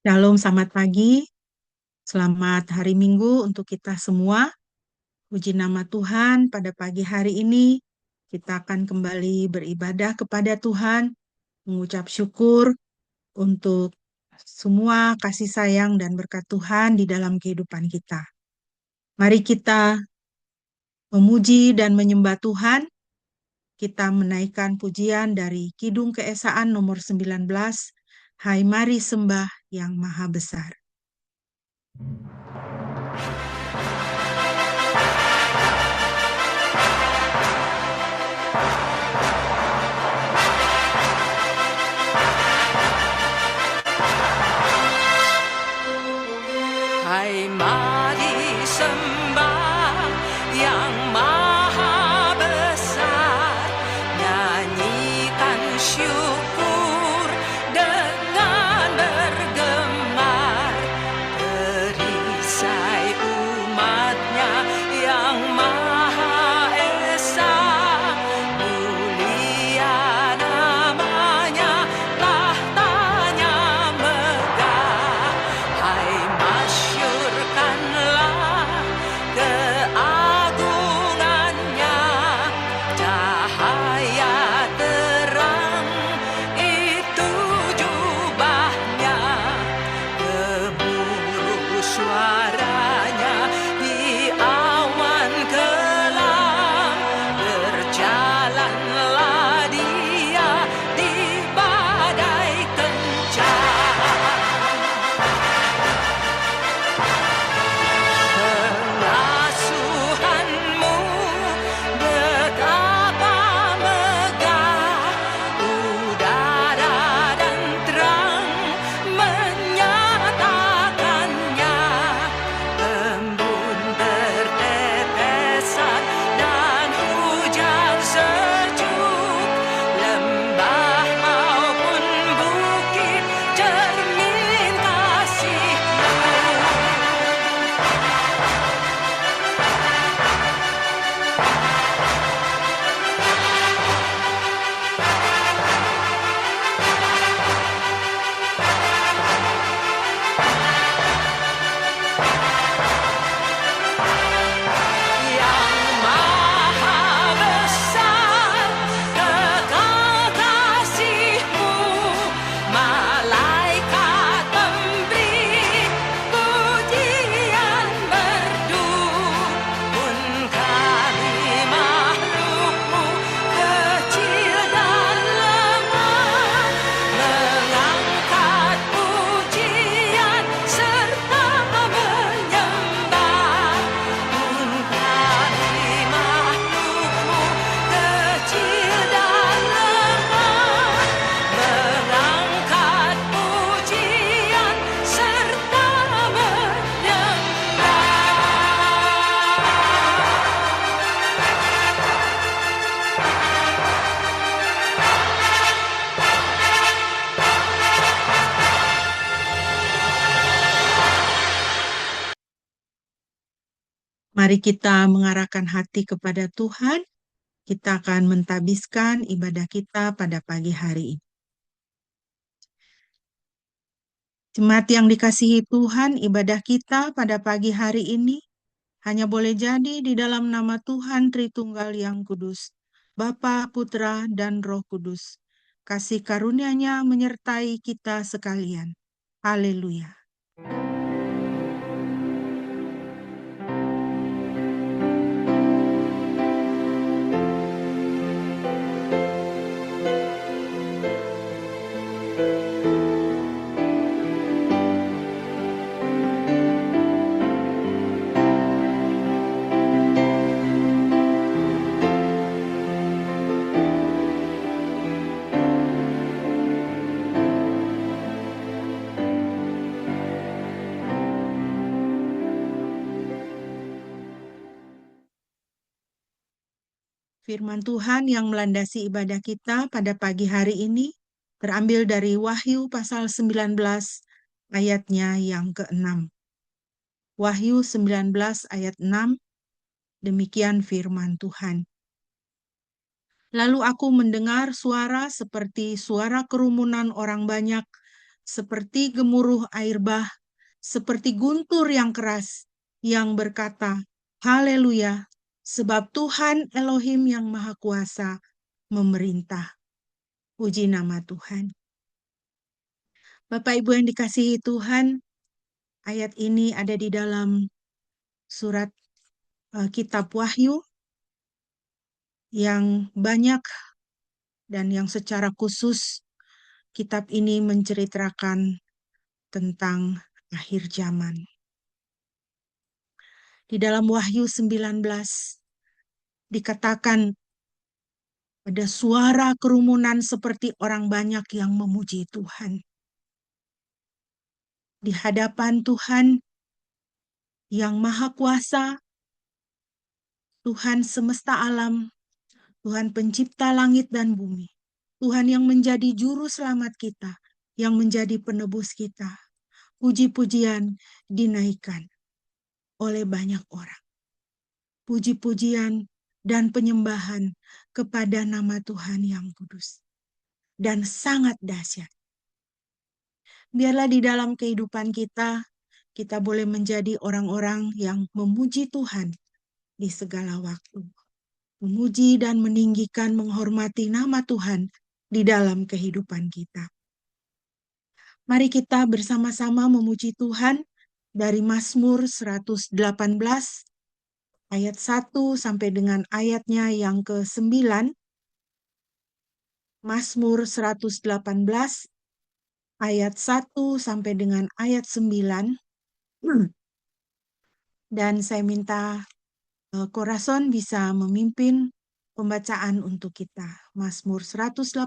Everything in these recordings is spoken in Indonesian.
Shalom, selamat pagi. Selamat hari Minggu untuk kita semua. Puji nama Tuhan, pada pagi hari ini kita akan kembali beribadah kepada Tuhan, mengucap syukur untuk semua kasih sayang dan berkat Tuhan di dalam kehidupan kita. Mari kita memuji dan menyembah Tuhan. Kita menaikkan pujian dari Kidung Keesaan nomor 19, Hai mari sembah yang maha besar. Hai mari sembah yang maha besar, nyanyikan syukur dengan bergemar, perisai umatnya yang maha esa, mulia namanya, tahtanya megah. Hai masyurkanlah keagungannya, cahaya terang itu jubahnya, gemuruh suaranya di awan kelam, berjalanlah dia di badai kencang. Pengasuhanmu betapa megah, udara dan terang menyatakannya, embun bertetesan dan hujan sejuk, lembah maupun bukit cermin kasih-Mu. Yang maha besar, kekal kasih-Mu, malaikat memberi pujian merdu, pun kami makhluk-Mu kecil dan lemah, mengangkat pujian serta menyembah, pun kami makhluk-Mu kecil dan lemah, mengangkat pujian serta menyembah. Mari kita mengarahkan hati kepada Tuhan. Kita akan mentabiskan ibadah kita pada pagi hari ini. Jemaat yang dikasihi Tuhan, ibadah kita pada pagi hari ini hanya boleh jadi di dalam nama Tuhan Tritunggal yang Kudus, Bapa, Putra, dan Roh Kudus. Kasih karunia-Nya menyertai kita sekalian. Haleluya. Firman Tuhan yang melandasi ibadah kita pada pagi hari ini terambil dari Wahyu pasal 19 ayatnya yang ke-6. Wahyu 19 ayat 6, demikian firman Tuhan. Lalu aku mendengar suara seperti suara kerumunan orang banyak, seperti gemuruh air bah, seperti guntur yang keras, yang berkata, Haleluya, sebab Tuhan Elohim yang Maha Kuasa memerintah. Puji nama Tuhan. Bapak Ibu yang dikasihi Tuhan, ayat ini ada di dalam surat kitab Wahyu yang banyak dan yang secara khusus kitab ini menceritakan tentang akhir zaman. Di dalam Wahyu 19 dikatakan ada suara kerumunan seperti orang banyak yang memuji Tuhan. Di hadapan Tuhan yang Maha Kuasa, Tuhan semesta alam, Tuhan pencipta langit dan bumi, Tuhan yang menjadi juru selamat kita, yang menjadi penebus kita. Puji-pujian dinaikkan oleh banyak orang. Puji-pujian dan penyembahan kepada nama Tuhan yang kudus dan sangat dahsyat. Biarlah di dalam kehidupan kita, kita boleh menjadi orang-orang yang memuji Tuhan di segala waktu. Memuji dan meninggikan, menghormati nama Tuhan di dalam kehidupan kita. Mari kita bersama-sama memuji Tuhan dari Mazmur 118 ayat 1 sampai dengan ayatnya yang ke-9. Mazmur 118 ayat 1 sampai dengan ayat 9. Dan saya minta Korason bisa memimpin pembacaan untuk kita. Mazmur 118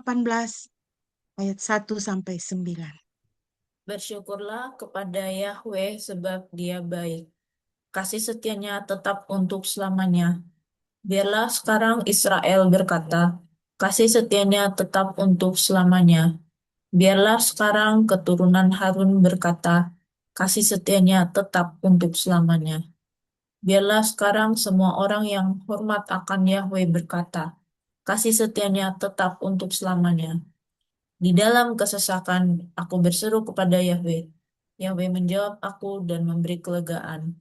ayat 1 sampai 9. Bersyukurlah kepada Yahweh sebab Dia baik. Kasih setianya tetap untuk selamanya. Biarlah sekarang Israel berkata, kasih setianya tetap untuk selamanya. Biarlah sekarang keturunan Harun berkata, kasih setianya tetap untuk selamanya. Biarlah sekarang semua orang yang hormat akan Yahweh berkata, kasih setianya tetap untuk selamanya. Di dalam kesesakan aku berseru kepada Yahweh. Yahweh menjawab aku dan memberi kelegaan.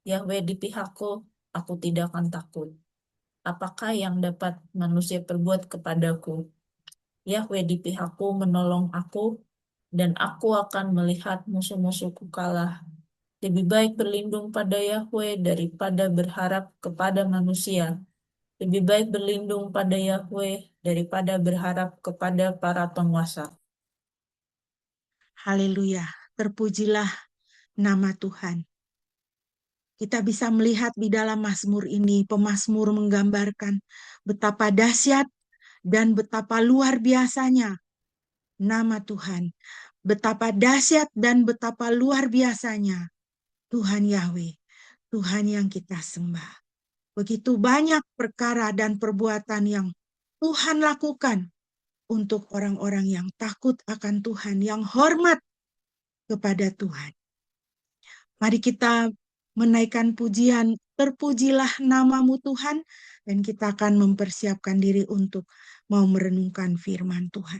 Yahweh di pihakku, aku tidak akan takut. Apakah yang dapat manusia perbuat kepadaku? Yahweh di pihakku menolong aku, dan aku akan melihat musuh-musuhku kalah. Lebih baik berlindung pada Yahweh daripada berharap kepada manusia. Lebih baik berlindung pada Yahweh daripada berharap kepada para penguasa. Haleluya, terpujilah nama Tuhan. Kita bisa melihat di dalam Mazmur ini, pemazmur menggambarkan betapa dahsyat dan betapa luar biasanya nama Tuhan. Betapa dahsyat dan betapa luar biasanya Tuhan Yahweh, Tuhan yang kita sembah. Begitu banyak perkara dan perbuatan yang Tuhan lakukan untuk orang-orang yang takut akan Tuhan, yang hormat kepada Tuhan. Mari kita menaikkan pujian, terpujilah namamu Tuhan, dan kita akan mempersiapkan diri untuk mau merenungkan firman Tuhan.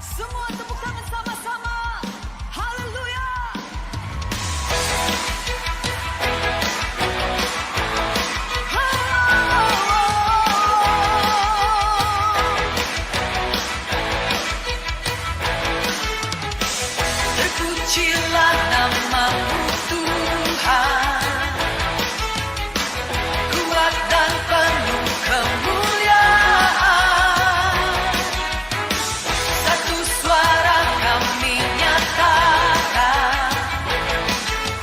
Semua tepuk tangan sama-sama. Haleluya. Terpujilah namamu Tuhan, kuat dan penuh kemuliaan. Satu suara kami nyatakan,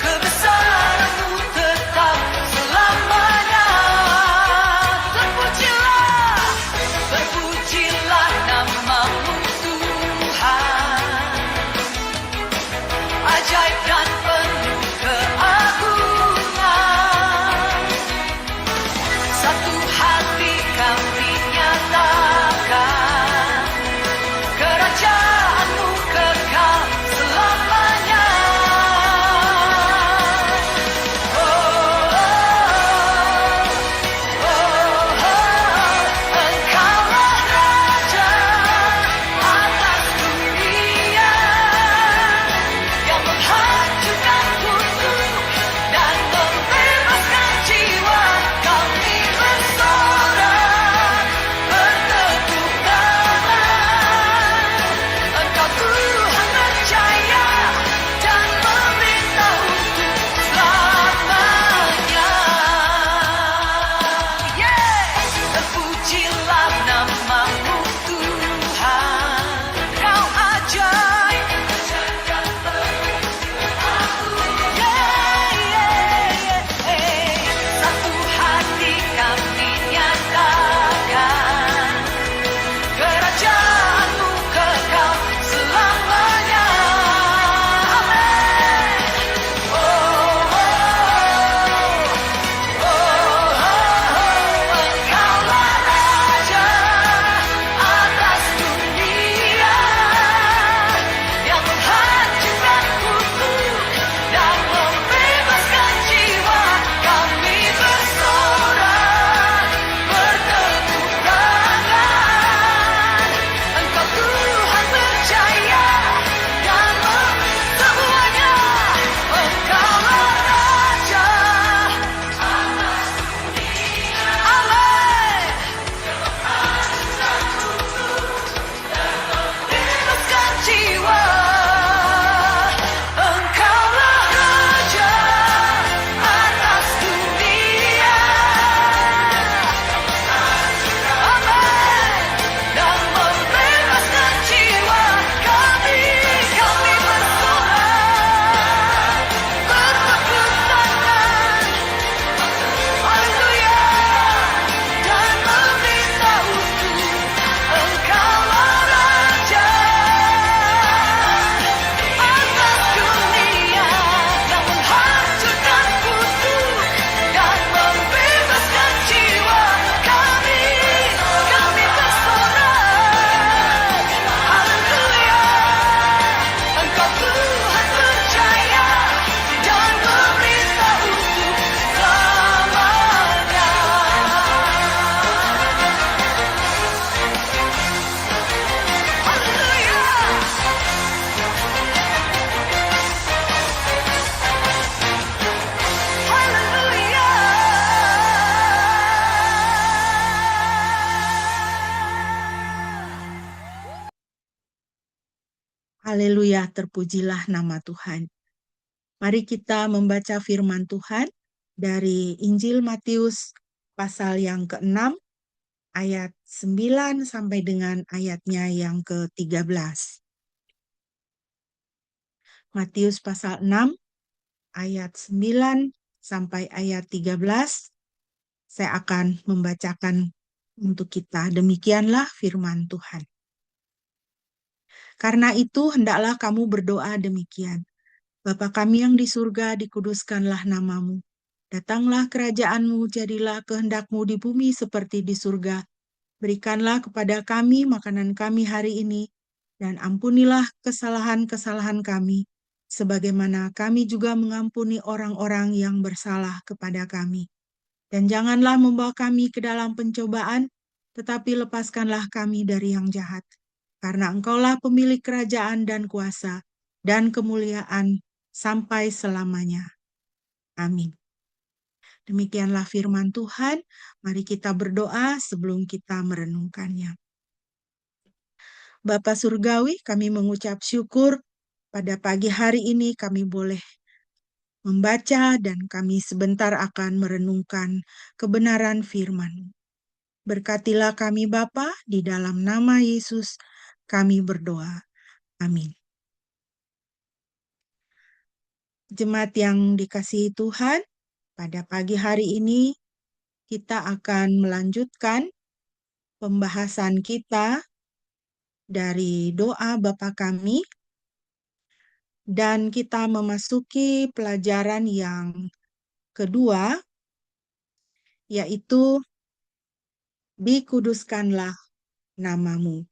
kebesaran-Mu tetap selamanya. Terpujilah, terpujilah namamu Tuhan, ajaib dan penuh keagungan. Satu hati kami nyatakan, kerajaan-Mu kekal selamanya. Oh, oh, oh, oh, Engkaulah Raja, Haleluya, terpujilah nama Tuhan. Mari kita membaca firman Tuhan dari Injil Matius pasal yang ke-6 ayat 9 sampai dengan ayatnya yang ke-13. Matius pasal 6 ayat 9 sampai ayat 13. Saya akan membacakan untuk kita. Demikianlah firman Tuhan. Karena itu hendaklah kamu berdoa demikian. Bapa kami yang di surga, dikuduskanlah namamu. Datanglah kerajaanmu, jadilah kehendakmu di bumi seperti di surga. Berikanlah kepada kami makanan kami hari ini, dan ampunilah kesalahan-kesalahan kami, sebagaimana kami juga mengampuni orang-orang yang bersalah kepada kami. Dan janganlah membawa kami ke dalam pencobaan, tetapi lepaskanlah kami dari yang jahat. Karena Engkaulah pemilik kerajaan dan kuasa, dan kemuliaan sampai selamanya. Amin. Demikianlah firman Tuhan. Mari kita berdoa sebelum kita merenungkannya. Bapa Surgawi, kami mengucap syukur pada pagi hari ini kami boleh membaca dan kami sebentar akan merenungkan kebenaran firman. Berkatilah kami Bapa, di dalam nama Yesus kami berdoa. Amin. Jemaat yang dikasihi Tuhan, pada pagi hari ini kita akan melanjutkan pembahasan kita dari doa Bapa kami dan kita memasuki pelajaran yang kedua, yaitu dikuduskanlah namamu.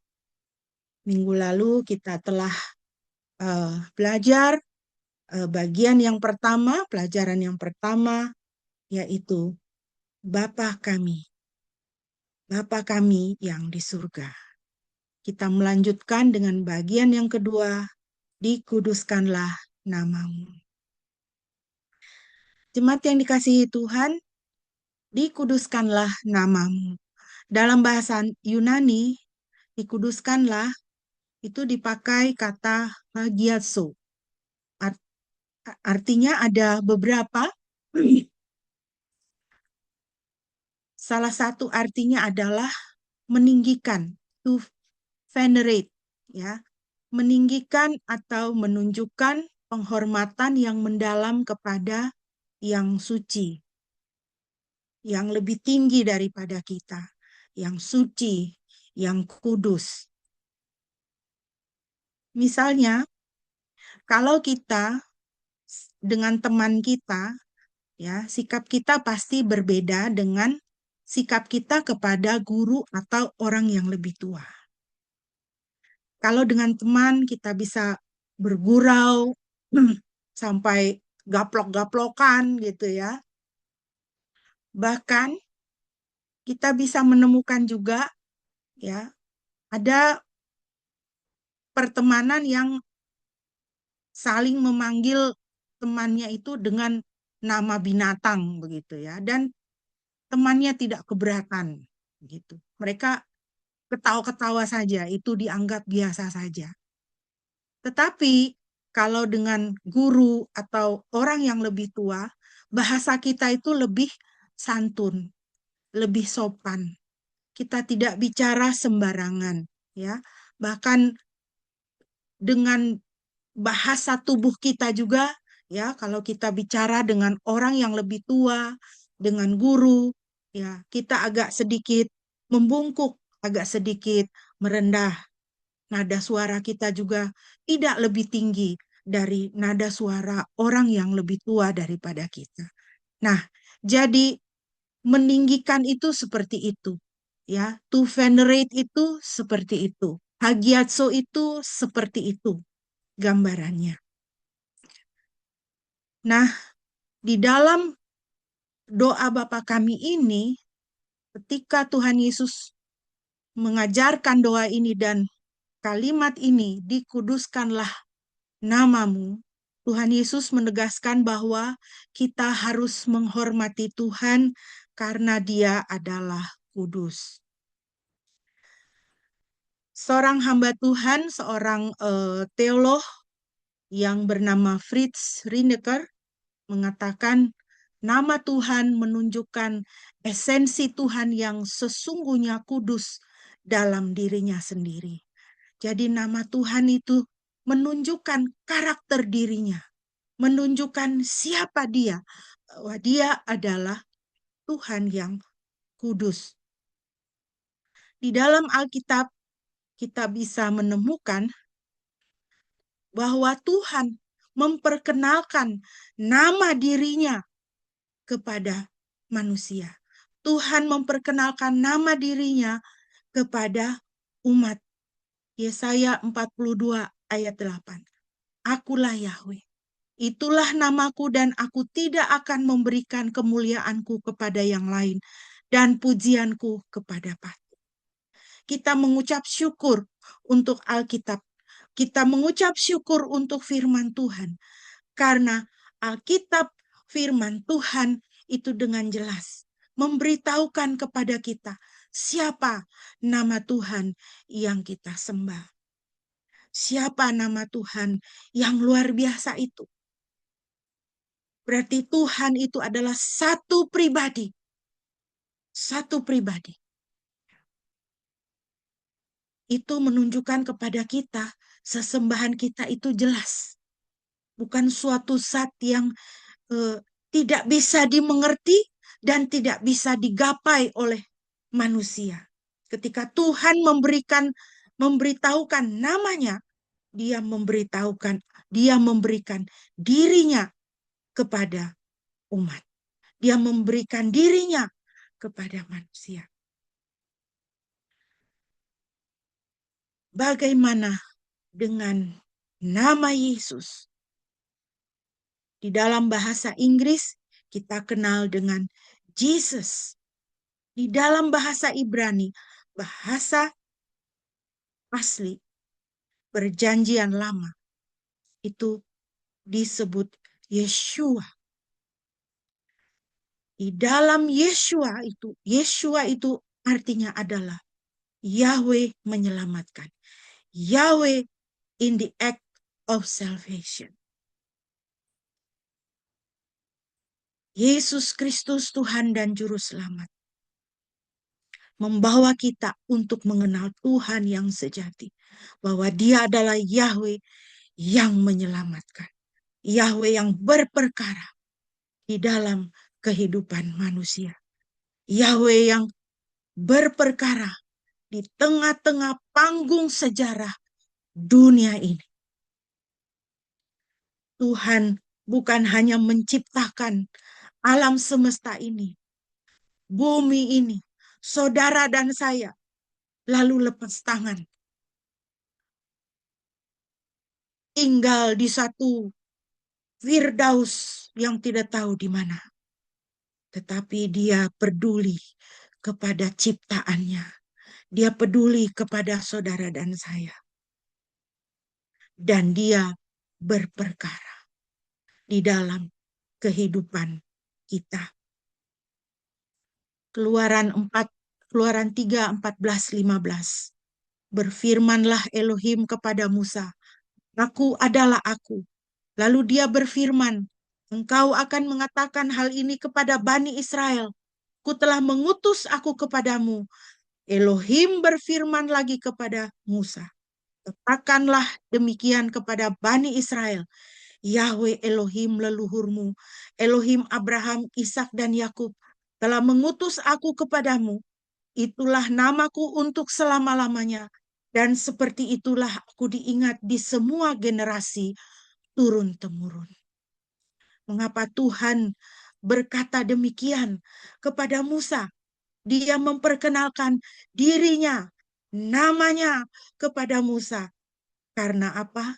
Minggu lalu kita telah belajar bagian yang pertama, pelajaran yang pertama, yaitu Bapa kami yang di surga. Kita melanjutkan dengan bagian yang kedua, dikuduskanlah namamu. Jemaat yang dikasihi Tuhan, dikuduskanlah namamu. Dalam bahasa Yunani, dikuduskanlah itu dipakai kata hagiazo. Artinya ada beberapa. Salah satu artinya adalah meninggikan, to venerate, ya, meninggikan atau menunjukkan penghormatan yang mendalam kepada yang suci, yang lebih tinggi daripada kita, yang suci, yang kudus. Misalnya, kalau kita dengan teman kita, ya, sikap kita pasti berbeda dengan sikap kita kepada guru atau orang yang lebih tua. Kalau dengan teman kita bisa bergurau sampai gaplok-gaplokan gitu ya. Bahkan kita bisa menemukan juga ya, ada pertemanan yang saling memanggil temannya itu dengan nama binatang begitu ya, dan temannya tidak keberatan gitu. Mereka ketawa-ketawa saja, itu dianggap biasa saja. Tetapi kalau dengan guru atau orang yang lebih tua, bahasa kita itu lebih santun, lebih sopan. Kita tidak bicara sembarangan, ya. Bahkan dengan bahasa tubuh kita juga, ya, kalau kita bicara dengan orang yang lebih tua, dengan guru, ya, kita agak sedikit membungkuk, agak sedikit merendah. Nada suara kita juga tidak lebih tinggi dari nada suara orang yang lebih tua daripada kita. Nah, jadi meninggikan itu seperti itu, ya. To venerate itu seperti itu. Hagiatso itu seperti itu gambarannya. Nah, di dalam doa Bapa kami ini, ketika Tuhan Yesus mengajarkan doa ini dan kalimat ini, dikuduskanlah namamu, Tuhan Yesus menegaskan bahwa kita harus menghormati Tuhan karena Dia adalah kudus. Seorang hamba Tuhan, seorang teolog yang bernama Fritz Rineker mengatakan nama Tuhan menunjukkan esensi Tuhan yang sesungguhnya kudus dalam dirinya sendiri. Jadi nama Tuhan itu menunjukkan karakter dirinya, menunjukkan siapa dia, bahwa dia adalah Tuhan yang kudus. Di dalam Alkitab kita bisa menemukan bahwa Tuhan memperkenalkan nama dirinya kepada manusia. Tuhan memperkenalkan nama dirinya kepada umat. Yesaya 42 ayat 8. Akulah Yahweh. Itulah namaku dan aku tidak akan memberikan kemuliaanku kepada yang lain dan pujianku kepada patung. Kita mengucap syukur untuk Alkitab. Kita mengucap syukur untuk firman Tuhan. Karena Alkitab firman Tuhan itu dengan jelas memberitahukan kepada kita siapa nama Tuhan yang kita sembah. Siapa nama Tuhan yang luar biasa itu. Berarti Tuhan itu adalah satu pribadi. Satu pribadi. Itu menunjukkan kepada kita sesembahan kita itu jelas. Bukan suatu zat yang tidak bisa dimengerti dan tidak bisa digapai oleh manusia. Ketika Tuhan memberitahukan namanya, dia memberikan dirinya kepada umat. Dia memberikan dirinya kepada manusia. Bagaimana dengan nama Yesus? Di dalam bahasa Inggris kita kenal dengan Jesus. Di dalam bahasa Ibrani, bahasa asli perjanjian lama, itu disebut Yeshua. Di dalam Yeshua itu artinya adalah Yahweh menyelamatkan. Yahweh in the act of salvation. Yesus Kristus Tuhan dan Juru Selamat membawa kita untuk mengenal Tuhan yang sejati. Bahwa dia adalah Yahweh yang menyelamatkan. Yahweh yang berperkara di dalam kehidupan manusia. Yahweh yang berperkara di tengah-tengah panggung sejarah dunia ini. Tuhan bukan hanya menciptakan alam semesta ini, bumi ini, saudara dan saya, lalu lepas tangan. Tinggal di satu Firdaus yang tidak tahu di mana. Tetapi dia peduli kepada ciptaannya. Dia peduli kepada saudara dan saya. Dan dia berperkara di dalam kehidupan kita. Keluaran 3, 14, 15. Berfirmanlah Elohim kepada Musa, Aku adalah aku. Lalu dia berfirman, Engkau akan mengatakan hal ini kepada Bani Israel. Ku telah mengutus aku kepadamu. Elohim berfirman lagi kepada Musa, Katakanlah demikian kepada Bani Israel. Yahweh Elohim leluhurmu, Elohim Abraham, Ishak dan Yakub telah mengutus aku kepadamu. Itulah namaku untuk selama-lamanya. Dan seperti itulah aku diingat di semua generasi turun-temurun. Mengapa Tuhan berkata demikian kepada Musa? Dia memperkenalkan dirinya, namanya kepada Musa. Karena apa?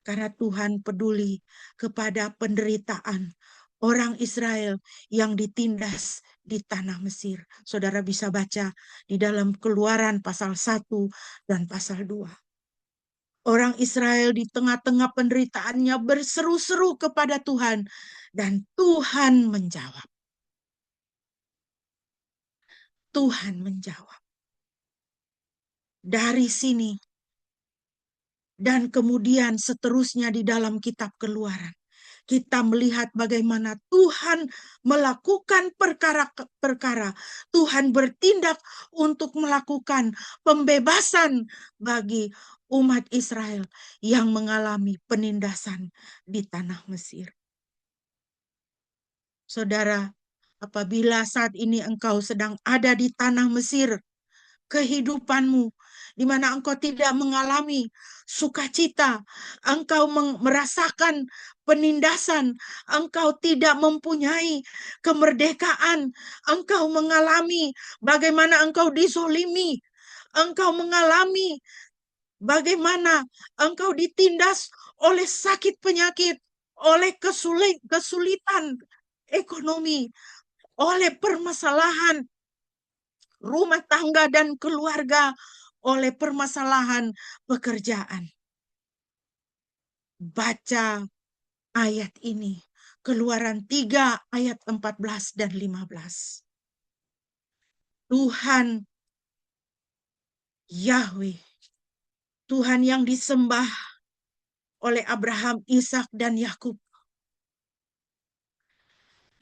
Karena Tuhan peduli kepada penderitaan orang Israel yang ditindas di tanah Mesir. Saudara bisa baca di dalam Keluaran pasal 1 dan pasal 2. Orang Israel di tengah-tengah penderitaannya berseru-seru kepada Tuhan. Dan Tuhan menjawab. Tuhan menjawab. dari sini dan kemudian seterusnya di dalam kitab Keluaran. Kita melihat bagaimana Tuhan melakukan perkara-perkara. Tuhan bertindak untuk melakukan pembebasan bagi umat Israel yang mengalami penindasan di tanah Mesir. Saudara, apabila saat ini engkau sedang ada di tanah Mesir, kehidupanmu, di mana engkau tidak mengalami sukacita, engkau merasakan penindasan, engkau tidak mempunyai kemerdekaan, engkau mengalami bagaimana engkau dizolimi, engkau mengalami bagaimana engkau ditindas oleh sakit penyakit, oleh kesulitan ekonomi, oleh permasalahan rumah tangga dan keluarga, oleh permasalahan pekerjaan. Baca ayat ini, Keluaran 3 ayat 14 dan 15. Tuhan Yahweh, Tuhan yang disembah oleh Abraham, Ishak dan Yakub,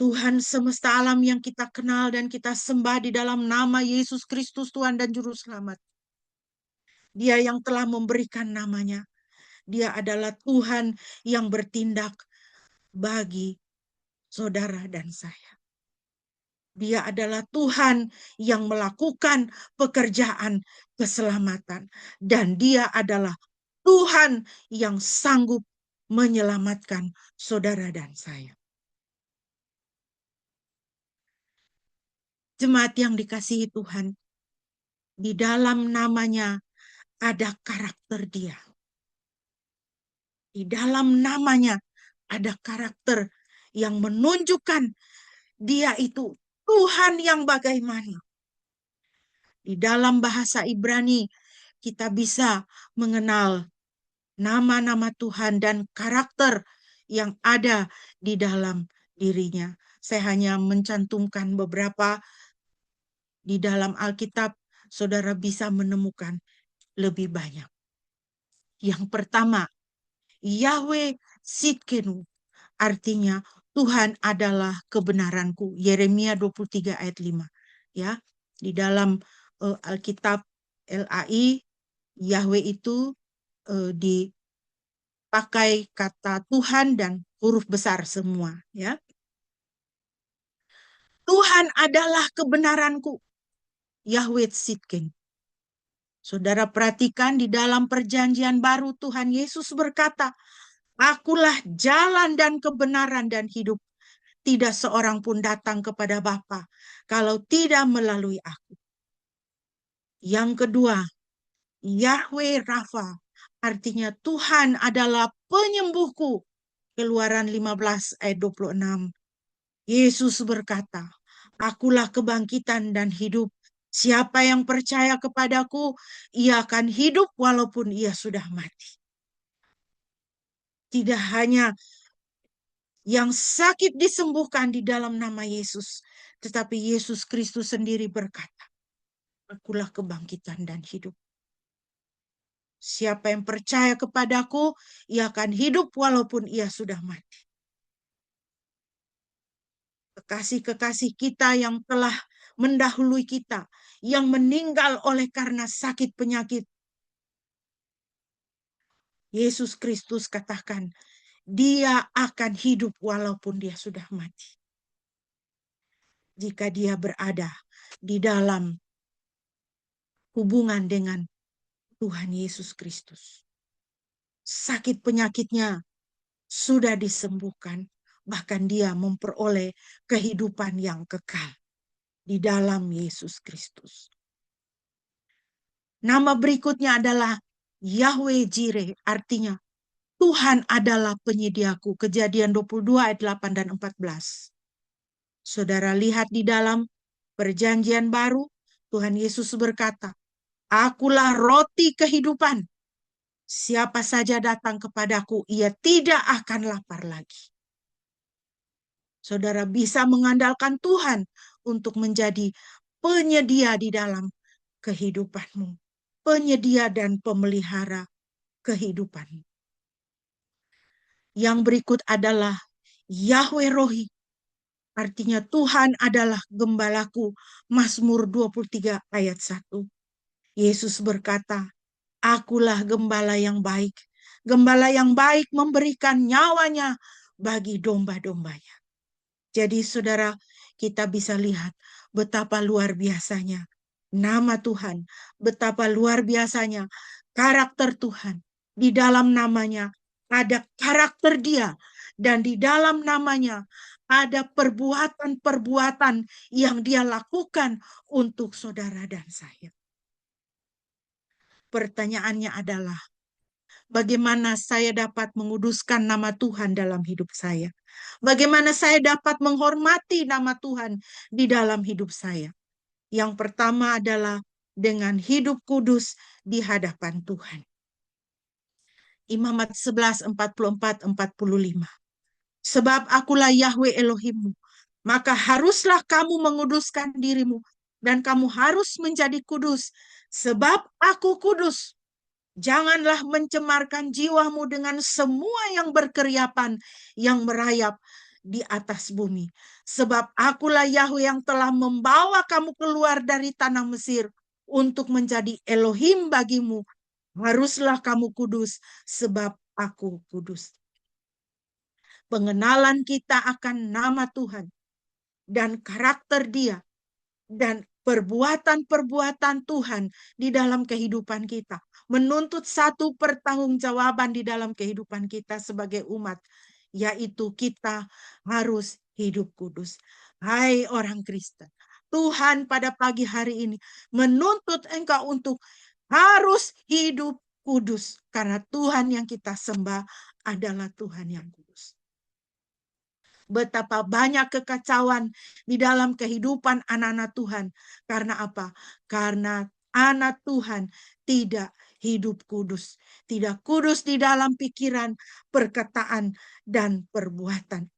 Tuhan semesta alam yang kita kenal dan kita sembah di dalam nama Yesus Kristus Tuhan dan Juru Selamat. Dia yang telah memberikan namanya. Dia adalah Tuhan yang bertindak bagi saudara dan saya. Dia adalah Tuhan yang melakukan pekerjaan keselamatan. Dan dia adalah Tuhan yang sanggup menyelamatkan saudara dan saya. Jemaat yang dikasihi Tuhan, di dalam namanya ada karakter dia. Di dalam namanya ada karakter yang menunjukkan dia itu Tuhan yang bagaimana. Di dalam bahasa Ibrani kita bisa mengenal nama-nama Tuhan dan karakter yang ada di dalam dirinya. Saya hanya mencantumkan beberapa di dalam Alkitab, saudara bisa menemukan lebih banyak. Yang pertama, Yahweh Sidkenu, artinya Tuhan adalah kebenaranku. Yeremia 23 ayat 5. Ya, di dalam Alkitab LAI, Yahweh itu dipakai kata Tuhan dan huruf besar semua. Ya, Tuhan adalah kebenaranku. Yahweh Sidkenu. Saudara perhatikan di dalam perjanjian baru Tuhan Yesus berkata, Akulah jalan dan kebenaran dan hidup. Tidak seorang pun datang kepada Bapa kalau tidak melalui aku. Yang kedua, Yahweh Rafa, artinya Tuhan adalah penyembuhku. Keluaran 15 ayat 26. Yesus berkata, Akulah kebangkitan dan hidup. Siapa yang percaya kepadaku, ia akan hidup walaupun ia sudah mati. Tidak hanya yang sakit disembuhkan di dalam nama Yesus, tetapi Yesus Kristus sendiri berkata, Akulah kebangkitan dan hidup. Siapa yang percaya kepadaku, ia akan hidup walaupun ia sudah mati. Kekasih-kekasih kita yang telah mendahului kita, yang meninggal oleh karena sakit penyakit. Yesus Kristus katakan, dia akan hidup walaupun dia sudah mati. Jika dia berada di dalam hubungan dengan Tuhan Yesus Kristus. Sakit penyakitnya sudah disembuhkan, bahkan dia memperoleh kehidupan yang kekal di dalam Yesus Kristus. Nama berikutnya adalah Yahweh Jireh, artinya Tuhan adalah penyediaku. Kejadian 22 ayat 8 dan 14. Saudara lihat di dalam perjanjian baru, Tuhan Yesus berkata, Akulah roti kehidupan. Siapa saja datang kepadaku, ia tidak akan lapar lagi. Saudara bisa mengandalkan Tuhan untuk menjadi penyedia di dalam kehidupanmu. penyedia dan pemelihara kehidupan. Yang berikut adalah Yahweh Rohi, artinya Tuhan adalah gembalaku. Mazmur 23 ayat 1. Yesus berkata, akulah gembala yang baik. Gembala yang baik memberikan nyawanya bagi domba-dombanya. Jadi saudara, kita bisa lihat betapa luar biasanya nama Tuhan, betapa luar biasanya karakter Tuhan. Di dalam namanya ada karakter Dia, dan di dalam namanya ada perbuatan-perbuatan yang Dia lakukan untuk saudara dan saya. Pertanyaannya adalah, bagaimana saya dapat menguduskan nama Tuhan dalam hidup saya? Bagaimana saya dapat menghormati nama Tuhan di dalam hidup saya? Yang pertama adalah dengan hidup kudus di hadapan Tuhan. Imamat 11:44-45. Sebab akulah Yahweh Elohimmu, maka haruslah kamu menguduskan dirimu, dan kamu harus menjadi kudus, sebab aku kudus. Janganlah mencemarkan jiwamu dengan semua yang berkeriapan, yang merayap di atas bumi. Sebab akulah Yahweh yang telah membawa kamu keluar dari tanah Mesir untuk menjadi Elohim bagimu. Haruslah kamu kudus, sebab aku kudus. Pengenalan kita akan nama Tuhan dan karakter Dia dan perbuatan-perbuatan Tuhan di dalam kehidupan kita menuntut satu pertanggungjawaban di dalam kehidupan kita sebagai umat, yaitu kita harus hidup kudus. Hai orang Kristen, Tuhan pada pagi hari ini menuntut engkau untuk harus hidup kudus, karena Tuhan yang kita sembah adalah Tuhan yang kudus. Betapa banyak kekacauan di dalam kehidupan anak-anak Tuhan. Karena apa? Karena anak Tuhan tidak hidup kudus. Tidak kudus di dalam pikiran, perkataan, dan perbuatan.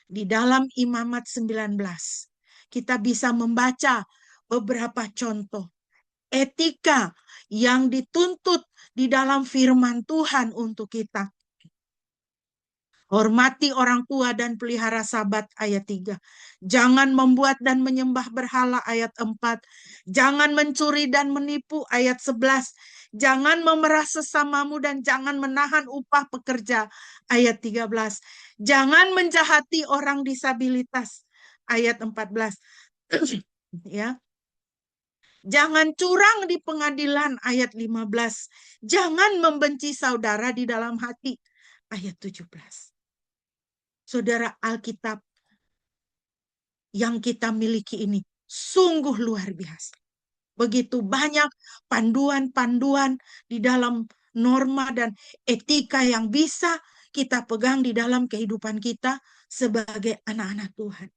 Di dalam Imamat 19, kita bisa membaca beberapa contoh etika yang dituntut di dalam firman Tuhan untuk kita. Hormati orang tua dan pelihara Sabat ayat 3. Jangan membuat dan menyembah berhala ayat 4. Jangan mencuri dan menipu ayat 11. Jangan memeras sesamamu dan jangan menahan upah pekerja ayat 13. Jangan menjahati orang disabilitas ayat 14. Ya. Jangan curang di pengadilan ayat 15. Jangan membenci saudara di dalam hati ayat 17. Saudara, Alkitab yang kita miliki ini sungguh luar biasa. Begitu banyak panduan-panduan di dalam norma dan etika yang bisa kita pegang di dalam kehidupan kita sebagai anak-anak Tuhan.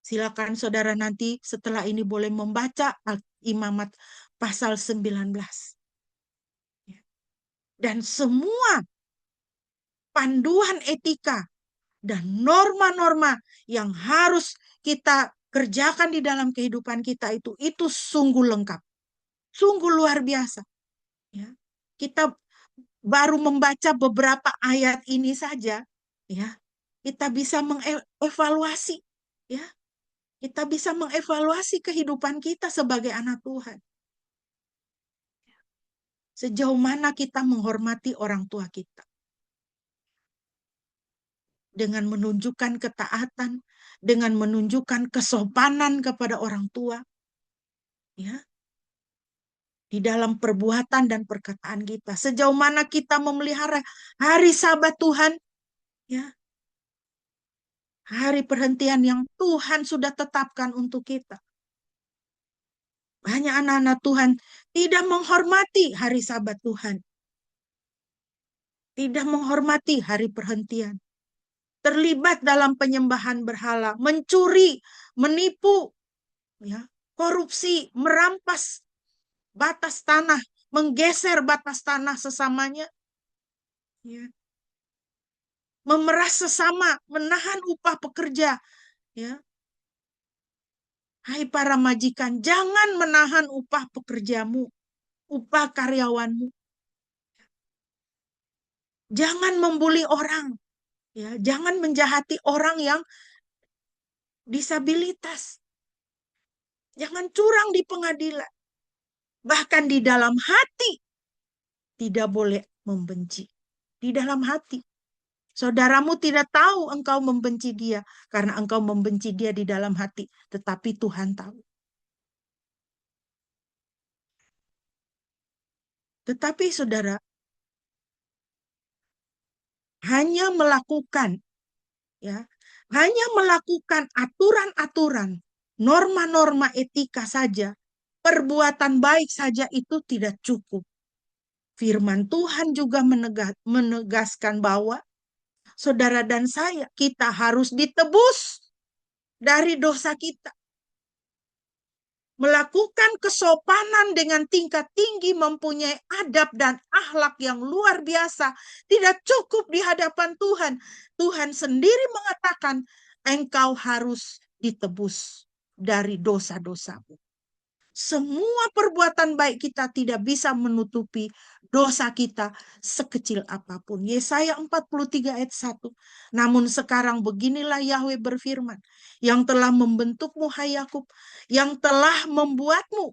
Silakan saudara nanti setelah ini boleh membaca Imamat pasal 19. Dan semua panduan etika dan norma-norma yang harus kita kerjakan di dalam kehidupan kita itu sungguh lengkap, sungguh luar biasa. Ya, kita baru membaca beberapa ayat ini saja, ya, kita bisa mengevaluasi, ya, kita bisa mengevaluasi kehidupan kita sebagai anak Tuhan. Sejauh mana kita menghormati orang tua kita. Dengan menunjukkan ketaatan, dengan menunjukkan kesopanan kepada orang tua, ya, di dalam perbuatan dan perkataan kita. Sejauh mana kita memelihara hari Sabat Tuhan, ya, hari perhentian yang Tuhan sudah tetapkan untuk kita. Banyak anak-anak Tuhan tidak menghormati hari Sabat Tuhan, tidak menghormati hari perhentian. Terlibat dalam penyembahan berhala, mencuri, menipu, ya, korupsi, merampas batas tanah, menggeser batas tanah sesamanya, ya, memeras sesama, menahan upah pekerja, ya, Hai para majikan, jangan menahan upah pekerjamu, upah karyawanmu. Jangan membuli orang, ya, jangan menjahati orang yang disabilitas. Jangan curang di pengadilan. Bahkan di dalam hati tidak boleh membenci. Di dalam hati. Saudaramu tidak tahu engkau membenci dia karena engkau membenci dia di dalam hati, tetapi Tuhan tahu. Tetapi saudara, hanya melakukan, ya, hanya melakukan aturan-aturan, norma-norma etika saja, perbuatan baik saja itu tidak cukup. Firman Tuhan juga menegaskan bahwa saudara dan saya, kita harus ditebus dari dosa kita. Melakukan kesopanan dengan tingkat tinggi, mempunyai adab dan akhlak yang luar biasa, tidak cukup di hadapan Tuhan. Tuhan sendiri mengatakan, engkau harus ditebus dari dosa-dosamu. Semua perbuatan baik kita tidak bisa menutupi dosa kita sekecil apapun. Yesaya 43 ayat 1. Namun sekarang beginilah Yahweh berfirman, yang telah membentukmu hai Yakub, yang telah membuatmu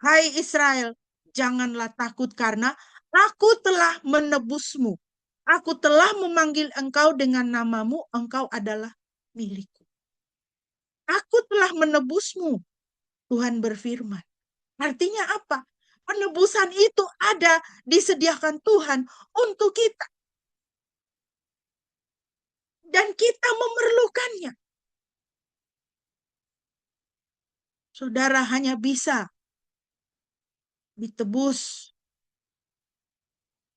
hai Israel, janganlah takut karena aku telah menebusmu. Aku telah memanggil engkau dengan namamu, engkau adalah milikku. Aku telah menebusmu, Tuhan berfirman. Artinya apa? Penebusan itu ada disediakan Tuhan untuk kita. Dan kita memerlukannya. Saudara hanya bisa ditebus.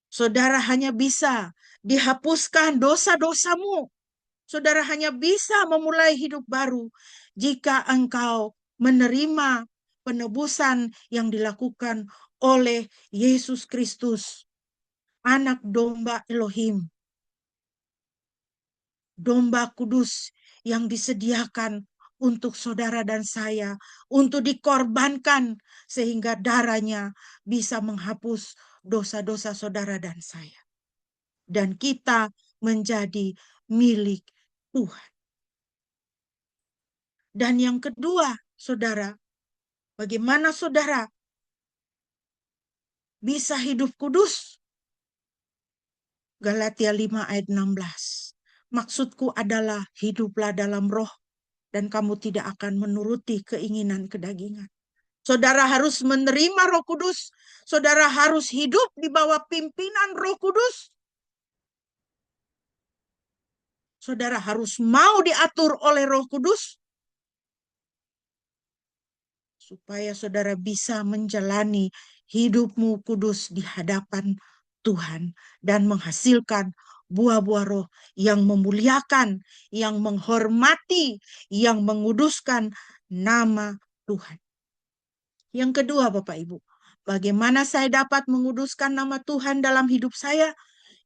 Saudara hanya bisa dihapuskan dosa-dosamu. Saudara hanya bisa memulai hidup baru jika engkau menerima penebusan yang dilakukan oleh Yesus Kristus, anak domba Elohim, domba kudus yang disediakan untuk saudara dan saya, untuk dikorbankan sehingga darahnya bisa menghapus dosa-dosa saudara dan saya. Dan kita menjadi milik Tuhan. Dan yang kedua, saudara, bagaimana saudara bisa hidup kudus? Galatia 5 ayat 16. Maksudku adalah hiduplah dalam roh dan kamu tidak akan menuruti keinginan kedagingan. Saudara harus menerima Roh Kudus. Saudara harus hidup di bawah pimpinan Roh Kudus. Saudara harus mau diatur oleh Roh Kudus supaya saudara bisa menjalani hidupmu kudus di hadapan Tuhan dan menghasilkan buah-buah roh yang memuliakan, yang menghormati, yang menguduskan nama Tuhan. Yang kedua, Bapak Ibu, bagaimana saya dapat menguduskan nama Tuhan dalam hidup saya?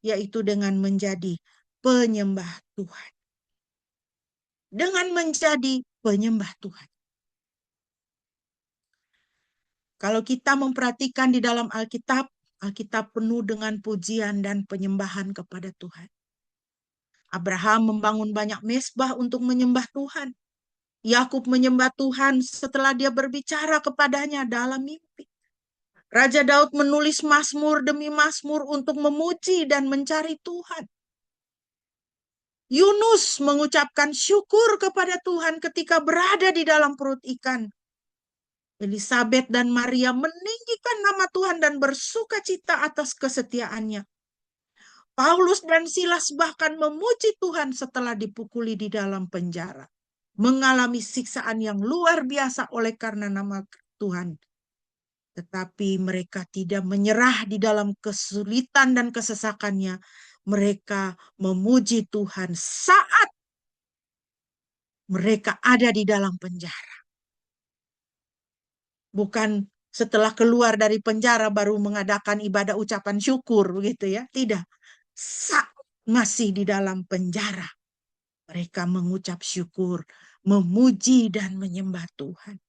Yaitu dengan menjadi penyembah Tuhan. Dengan menjadi penyembah Tuhan. Kalau kita memperhatikan di dalam Alkitab, Alkitab penuh dengan pujian dan penyembahan kepada Tuhan. Abraham membangun banyak mezbah untuk menyembah Tuhan. Yakub menyembah Tuhan setelah dia berbicara kepadanya dalam mimpi. Raja Daud menulis mazmur demi mazmur untuk memuji dan mencari Tuhan. Yunus mengucapkan syukur kepada Tuhan ketika berada di dalam perut ikan. Elizabeth dan Maria meninggikan nama Tuhan dan bersuka cita atas kesetiaannya. Paulus dan Silas bahkan memuji Tuhan setelah dipukuli di dalam penjara. Mengalami siksaan yang luar biasa oleh karena nama Tuhan. Tetapi mereka tidak menyerah di dalam kesulitan dan kesesakannya. Mereka memuji Tuhan saat mereka ada di dalam penjara. Bukan setelah keluar dari penjara baru mengadakan ibadah ucapan syukur begitu ya. Tidak. Saat masih di dalam penjara mereka mengucap syukur, memuji dan menyembah Tuhan.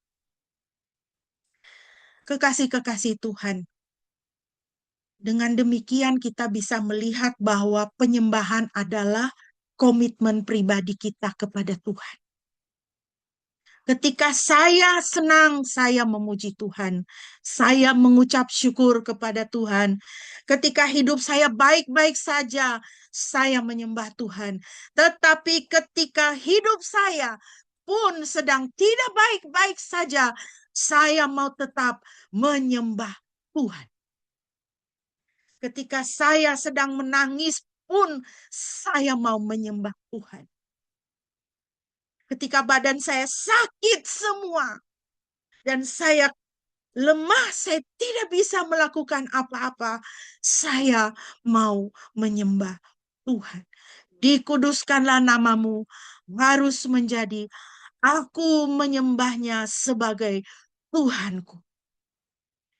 Kekasih-kekasih Tuhan, dengan demikian kita bisa melihat bahwa penyembahan adalah komitmen pribadi kita kepada Tuhan. Ketika saya senang, saya memuji Tuhan. Saya mengucap syukur kepada Tuhan. Ketika hidup saya baik-baik saja, saya menyembah Tuhan. Tetapi ketika hidup saya pun sedang tidak baik-baik saja, saya mau tetap menyembah Tuhan. Ketika saya sedang menangis pun, saya mau menyembah Tuhan. Ketika badan saya sakit semua dan saya lemah, saya tidak bisa melakukan apa-apa, saya mau menyembah Tuhan. Dikuduskanlah namamu, harus menjadi aku menyembahnya sebagai Tuhanku.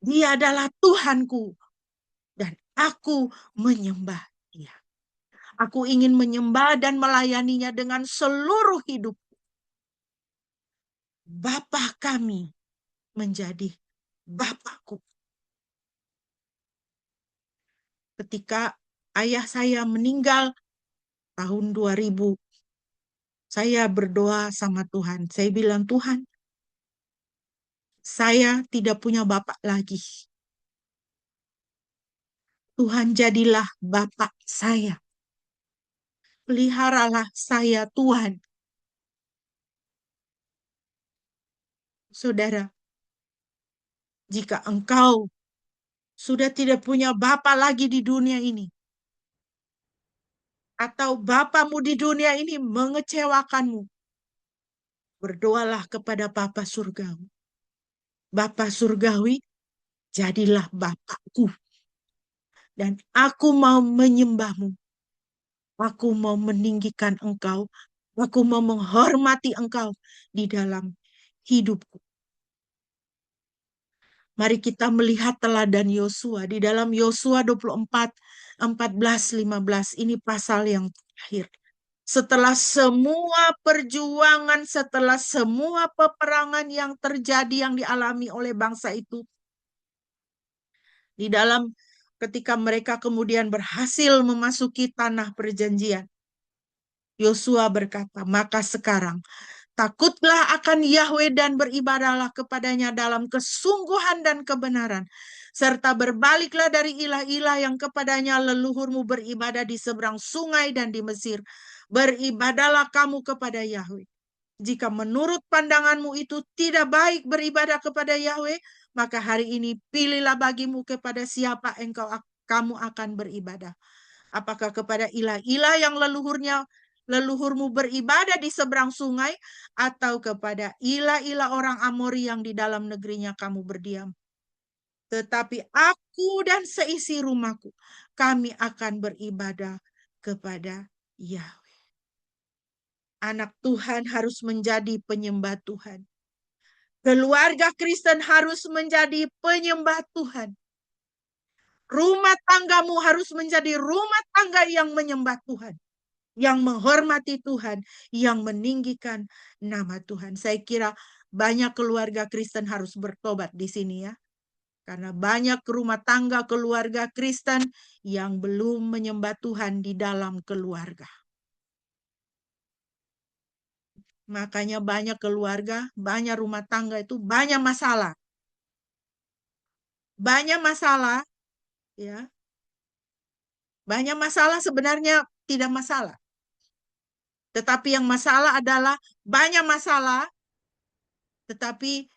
Dia adalah Tuhanku dan aku menyembah Dia. Aku ingin menyembah dan melayaninya dengan seluruh hidup. Bapa kami menjadi Bapakku. Ketika ayah saya meninggal tahun 2000, saya berdoa sama Tuhan. Saya bilang, Tuhan, saya tidak punya bapak lagi. Tuhan, jadilah bapak saya. Peliharalah saya, Tuhan. Saudara, jika engkau sudah tidak punya bapak lagi di dunia ini, atau bapamu di dunia ini mengecewakanmu, berdoalah kepada Bapa Surgawi. Bapa Surgawi, jadilah Bapakku. Dan aku mau menyembahmu. Aku mau meninggikan engkau. Aku mau menghormati engkau di dalam hidupku. Mari kita melihat teladan Yosua. Di dalam Yosua 24, 14, 15. Ini pasal yang terakhir. Setelah semua perjuangan, setelah semua peperangan yang terjadi, yang dialami oleh bangsa itu, di dalam ketika mereka kemudian berhasil memasuki tanah perjanjian, Yosua berkata, maka sekarang takutlah akan Yahweh dan beribadahlah kepadanya dalam kesungguhan dan kebenaran, serta berbaliklah dari ilah-ilah yang kepadanya leluhurmu beribadah di seberang sungai dan di Mesir. Beribadahlah kamu kepada Yahweh. Jika menurut pandanganmu itu tidak baik beribadah kepada Yahweh, maka hari ini pilihlah bagimu kepada siapa kamu akan beribadah. Apakah kepada ilah-ilah yang leluhurmu beribadah di seberang sungai, atau kepada ilah-ilah orang Amori yang di dalam negerinya kamu berdiam. Tetapi aku dan seisi rumahku, kami akan beribadah kepada Yahweh. Anak Tuhan harus menjadi penyembah Tuhan. Keluarga Kristen harus menjadi penyembah Tuhan. Rumah tanggamu harus menjadi rumah tangga yang menyembah Tuhan, yang menghormati Tuhan, yang meninggikan nama Tuhan. Saya kira banyak keluarga Kristen harus bertobat di sini ya. Karena banyak rumah tangga keluarga Kristen yang belum menyembah Tuhan di dalam keluarga. Makanya banyak keluarga, banyak rumah tangga itu banyak masalah. Banyak masalah, ya. Banyak masalah sebenarnya tidak masalah. Tetapi yang masalah adalah banyak masalah, tetapi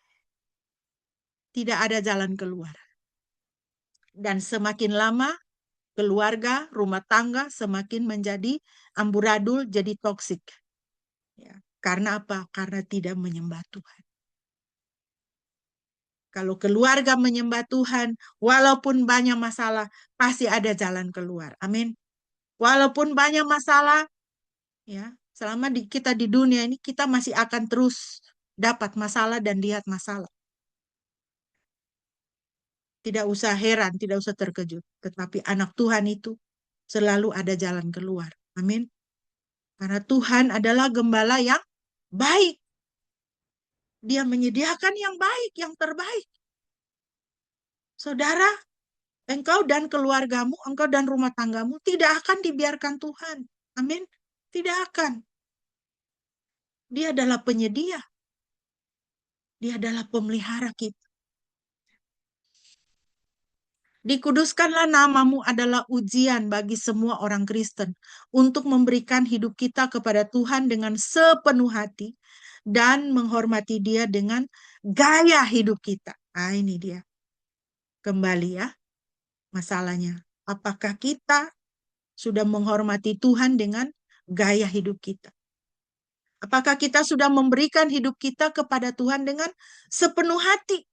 tidak ada jalan keluar. Dan semakin lama, keluarga, rumah tangga semakin menjadi amburadul, jadi toksik. Ya. Karena apa? Karena tidak menyembah Tuhan. Kalau keluarga menyembah Tuhan, walaupun banyak masalah, pasti ada jalan keluar. Amin. Walaupun banyak masalah, ya, selama kita di dunia ini, kita masih akan terus dapat masalah dan lihat masalah. Tidak usah heran, tidak usah terkejut. Tetapi anak Tuhan itu selalu ada jalan keluar. Amin. Karena Tuhan adalah gembala yang baik. Dia menyediakan yang baik, yang terbaik. Saudara, engkau dan keluargamu, engkau dan rumah tanggamu tidak akan dibiarkan Tuhan. Amin. Tidak akan. Dia adalah penyedia. Dia adalah pemelihara kita. Dikuduskanlah namamu adalah ujian bagi semua orang Kristen untuk memberikan hidup kita kepada Tuhan dengan sepenuh hati dan menghormati Dia dengan gaya hidup kita. Ah, ini dia. Kembali ya, masalahnya. Apakah kita sudah menghormati Tuhan dengan gaya hidup kita? Apakah kita sudah memberikan hidup kita kepada Tuhan dengan sepenuh hati?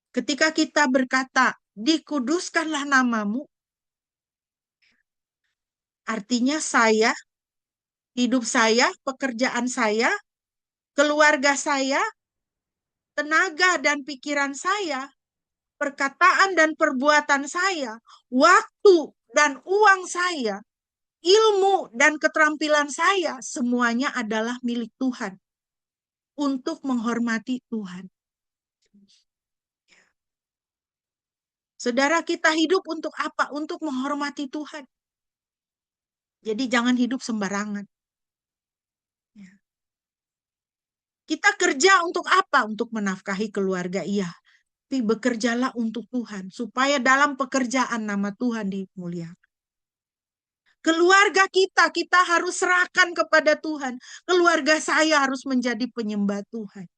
Ketika kita berkata, dikuduskanlah namamu, artinya saya, hidup saya, pekerjaan saya, keluarga saya, tenaga dan pikiran saya, perkataan dan perbuatan saya, waktu dan uang saya, ilmu dan keterampilan saya, semuanya adalah milik Tuhan untuk menghormati Tuhan. Saudara, kita hidup untuk apa? Untuk menghormati Tuhan. Jadi jangan hidup sembarangan. Kita kerja untuk apa? Untuk menafkahi keluarga, iya. Tapi bekerjalah untuk Tuhan, supaya dalam pekerjaan nama Tuhan dimuliakan. Keluarga kita harus serahkan kepada Tuhan. Keluarga saya harus menjadi penyembah Tuhan.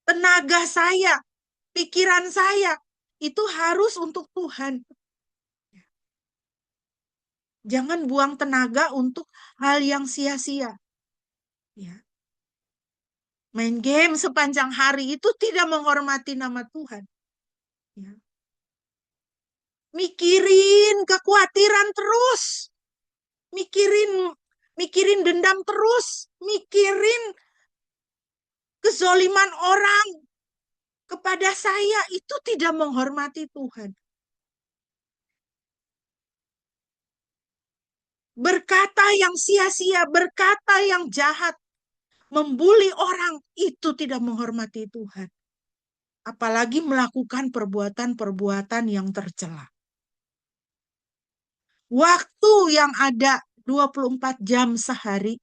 Tenaga saya, pikiran saya, itu harus untuk Tuhan. Jangan buang tenaga untuk hal yang sia-sia. Ya. Main game sepanjang hari itu tidak menghormati nama Tuhan. Ya. Mikirin kekhawatiran terus. Mikirin dendam terus. Mikirin kezoliman orang kepada saya, itu tidak menghormati Tuhan. Berkata yang sia-sia, berkata yang jahat, membuli orang, itu tidak menghormati Tuhan. Apalagi melakukan perbuatan-perbuatan yang tercela. Waktu yang ada 24 jam sehari,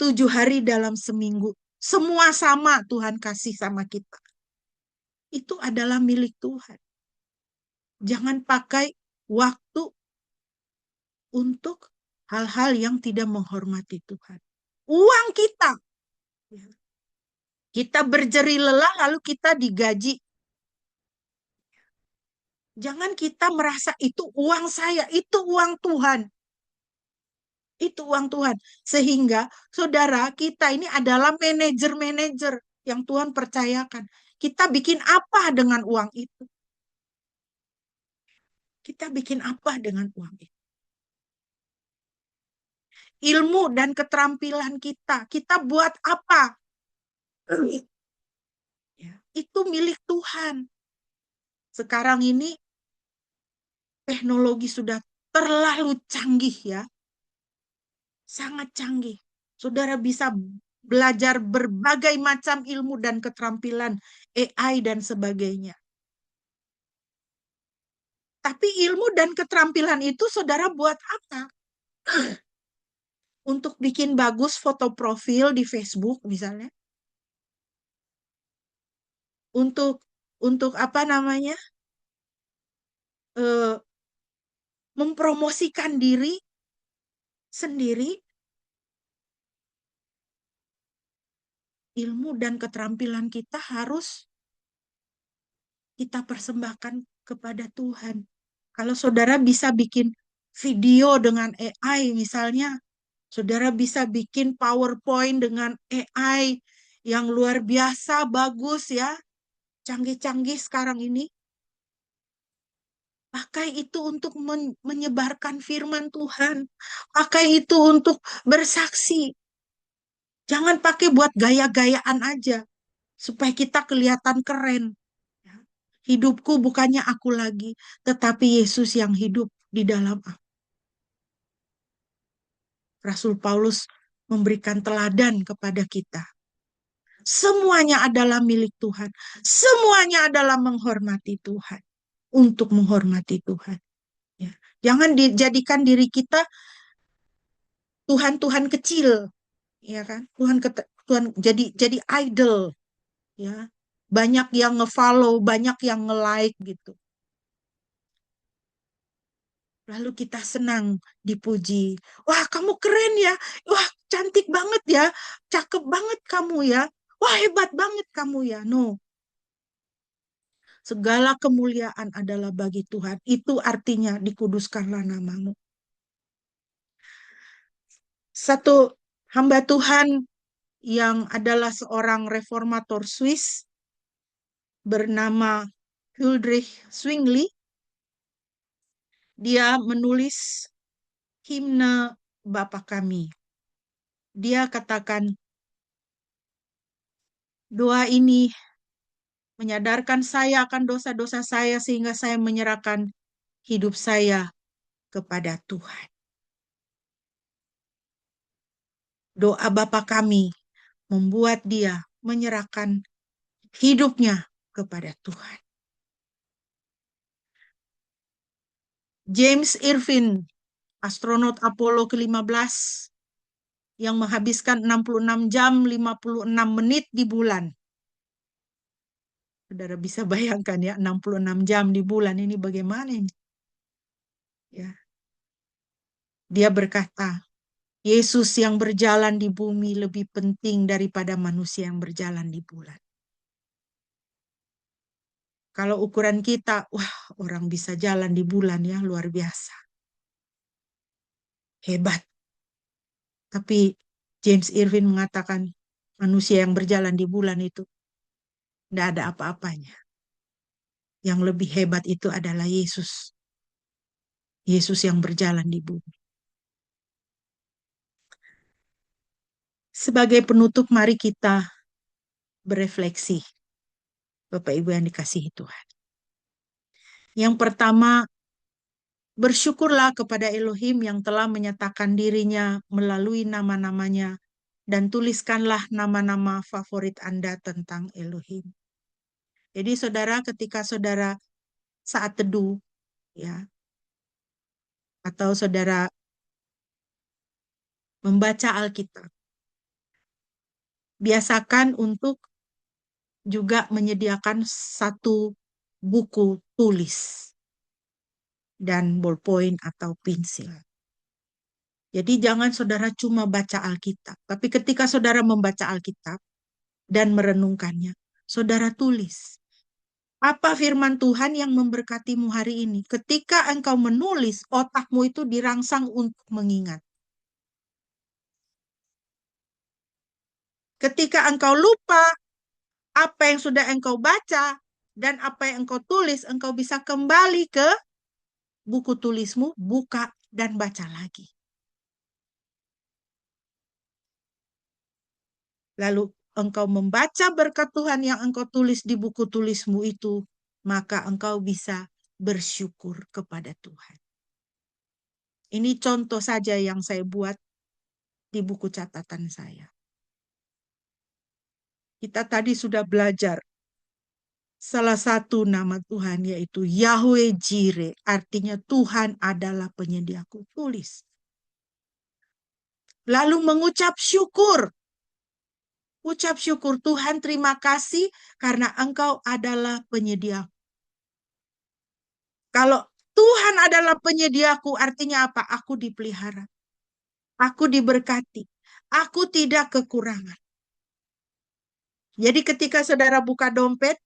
7 hari dalam seminggu. Semua sama Tuhan kasih sama kita. Itu adalah milik Tuhan. Jangan pakai waktu untuk hal-hal yang tidak menghormati Tuhan. Uang kita. Kita berjeri lelah lalu kita digaji. Jangan kita merasa itu uang saya, itu uang Tuhan. Itu uang Tuhan. Sehingga saudara kita ini adalah manajer-manajer yang Tuhan percayakan. Kita bikin apa dengan uang itu? Kita bikin apa dengan uang itu? Ilmu dan keterampilan kita buat apa? Ya, itu milik Tuhan. Sekarang ini teknologi sudah terlalu canggih ya. Sangat canggih. Saudara bisa belajar berbagai macam ilmu dan keterampilan AI dan sebagainya. Tapi ilmu dan keterampilan itu saudara buat apa? Untuk bikin bagus foto profil di Facebook misalnya. Untuk apa namanya? Mempromosikan diri sendiri. Ilmu dan keterampilan kita harus kita persembahkan kepada Tuhan. Kalau saudara bisa bikin video dengan AI misalnya, saudara bisa bikin PowerPoint dengan AI yang luar biasa, bagus ya, canggih-canggih sekarang ini. Pakai itu untuk menyebarkan firman Tuhan. Pakai itu untuk bersaksi. Jangan pakai buat gaya-gayaan aja. Supaya kita kelihatan keren. Hidupku bukannya aku lagi, tetapi Yesus yang hidup di dalam aku. Rasul Paulus memberikan teladan kepada kita. Semuanya adalah milik Tuhan. Semuanya adalah menghormati Tuhan. Untuk menghormati Tuhan. Ya. Jangan dijadikan diri kita Tuhan-Tuhan kecil, ya kan? Tuhan jadi idol, ya. Banyak yang nge-follow, banyak yang nge-like gitu. Lalu kita senang dipuji. Wah, kamu keren ya. Wah, cantik banget ya. Cakep banget kamu ya. Wah, hebat banget kamu ya. No, segala kemuliaan adalah bagi Tuhan. Itu artinya dikuduskanlah namamu. Satu hamba Tuhan yang adalah seorang reformator Swiss bernama Huldrych Zwingli, dia menulis himne Bapa Kami. Dia katakan, doa ini menyadarkan saya akan dosa-dosa saya sehingga saya menyerahkan hidup saya kepada Tuhan. Doa Bapa Kami membuat dia menyerahkan hidupnya kepada Tuhan. James Irvin, astronot Apollo ke-15 yang menghabiskan 66 jam 56 menit di bulan. Saudara bisa bayangkan ya, 66 jam di bulan ini bagaimana ini? Ya. Dia berkata, Yesus yang berjalan di bumi lebih penting daripada manusia yang berjalan di bulan. Kalau ukuran kita, wah, orang bisa jalan di bulan ya, luar biasa. Hebat. Tapi James Irvin mengatakan manusia yang berjalan di bulan itu tidak ada apa-apanya. Yang lebih hebat itu adalah Yesus. Yesus yang berjalan di bumi. Sebagai penutup, mari kita berefleksi. Bapak Ibu yang dikasihi Tuhan. Yang pertama, bersyukurlah kepada Elohim yang telah menyatakan dirinya melalui nama-namanya dan tuliskanlah nama-nama favorit Anda tentang Elohim. Jadi saudara, ketika saudara saat teduh, ya, atau saudara membaca Alkitab, biasakan untuk juga menyediakan satu buku tulis dan ballpoint atau pensil. Jadi jangan saudara cuma baca Alkitab, tapi ketika saudara membaca Alkitab dan merenungkannya, saudara tulis. Apa firman Tuhan yang memberkatimu hari ini? Ketika engkau menulis, otakmu itu dirangsang untuk mengingat. Ketika engkau lupa apa yang sudah engkau baca dan apa yang engkau tulis, engkau bisa kembali ke buku tulismu, buka dan baca lagi. Lalu engkau membaca berkat Tuhan yang engkau tulis di buku tulismu itu, maka engkau bisa bersyukur kepada Tuhan. Ini contoh saja yang saya buat di buku catatan saya. Kita tadi sudah belajar salah satu nama Tuhan yaitu Yahweh Jireh, artinya Tuhan adalah penyediaku. Tulis. Lalu mengucap syukur. Ucap syukur Tuhan, terima kasih karena Engkau adalah penyedia. Kalau Tuhan adalah penyediaku, artinya apa? Aku dipelihara. Aku diberkati. Aku tidak kekurangan. Jadi ketika saudara buka dompet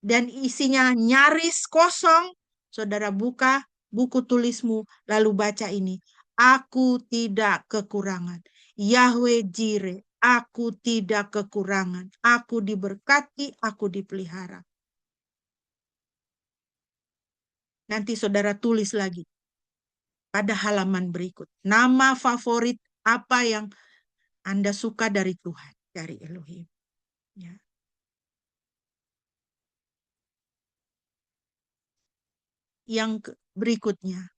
dan isinya nyaris kosong, saudara buka buku tulismu lalu baca ini. Aku tidak kekurangan. Yahweh Jireh, aku tidak kekurangan. Aku diberkati, aku dipelihara. Nanti saudara tulis lagi pada halaman berikut. Nama favorit apa yang Anda suka dari Tuhan, dari Elohim. Ya. Yang ke- Berikutnya,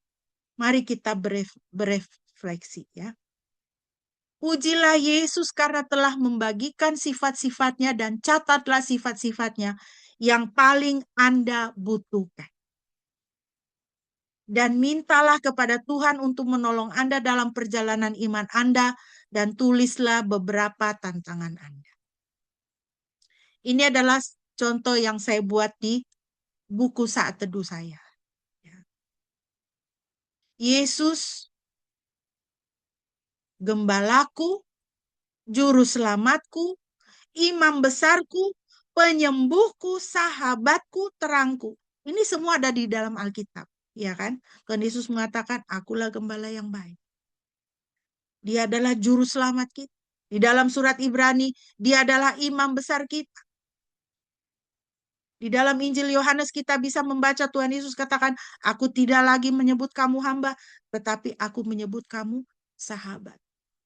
mari kita berefleksi ya. Pujilah Yesus karena telah membagikan sifat-sifatnya dan catatlah sifat-sifatnya yang paling Anda butuhkan. Dan mintalah kepada Tuhan untuk menolong Anda dalam perjalanan iman Anda dan tulislah beberapa tantangan Anda. Ini adalah contoh yang saya buat di buku saat teduh saya. Yesus, gembalaku, juru selamatku, imam besarku, penyembuhku, sahabatku, terangku. Ini semua ada di dalam Alkitab, ya kan? Tuhan Yesus mengatakan, akulah gembala yang baik. Dia adalah juru selamat kita. Di dalam surat Ibrani, dia adalah imam besar kita. Di dalam Injil Yohanes kita bisa membaca Tuhan Yesus katakan, aku tidak lagi menyebut kamu hamba, tetapi aku menyebut kamu sahabat.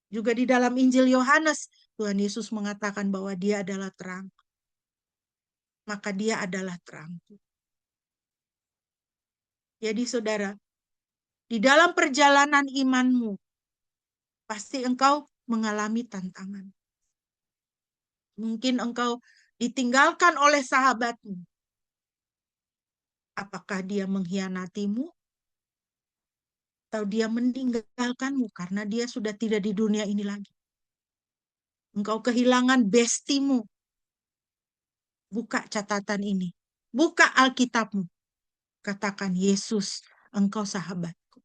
Juga di dalam Injil Yohanes, Tuhan Yesus mengatakan bahwa dia adalah terang. Maka dia adalah terang. Jadi saudara, di dalam perjalanan imanmu, pasti engkau mengalami tantangan. Mungkin engkau ditinggalkan oleh sahabatmu. Apakah dia mengkhianatimu? Atau dia meninggalkanmu karena dia sudah tidak di dunia ini lagi? Engkau kehilangan bestimu. Buka catatan ini. Buka Alkitabmu. Katakan, Yesus, engkau sahabatku.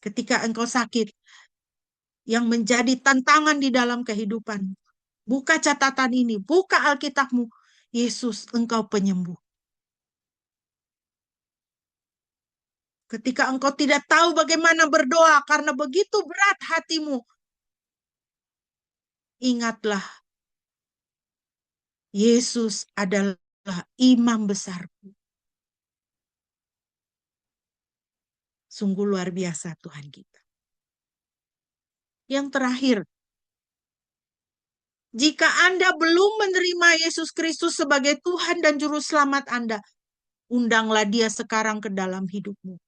Ketika engkau sakit, yang menjadi tantangan di dalam kehidupan, buka catatan ini, buka Alkitabmu. Yesus, engkau penyembuh. Ketika engkau tidak tahu bagaimana berdoa karena begitu berat hatimu, ingatlah, Yesus adalah imam besarku. Sungguh luar biasa Tuhan kita. Yang terakhir, jika Anda belum menerima Yesus Kristus sebagai Tuhan dan Juru Selamat Anda, undanglah dia sekarang ke dalam hidupmu.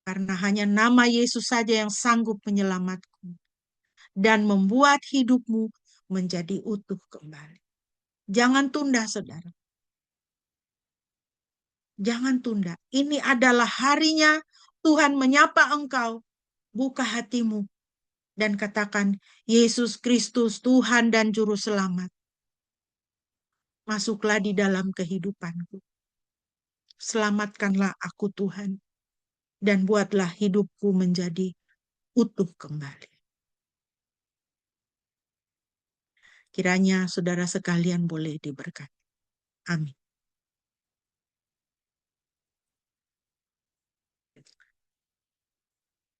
Karena hanya nama Yesus saja yang sanggup menyelamatkan dan membuat hidupmu menjadi utuh kembali. Jangan tunda, saudara. Jangan tunda. Ini adalah harinya Tuhan menyapa engkau. Buka hatimu dan katakan, Yesus Kristus Tuhan dan Juru Selamat. Masuklah di dalam kehidupanku. Selamatkanlah aku Tuhan. Dan buatlah hidupku menjadi utuh kembali. Kiranya saudara sekalian boleh diberkati. Amin.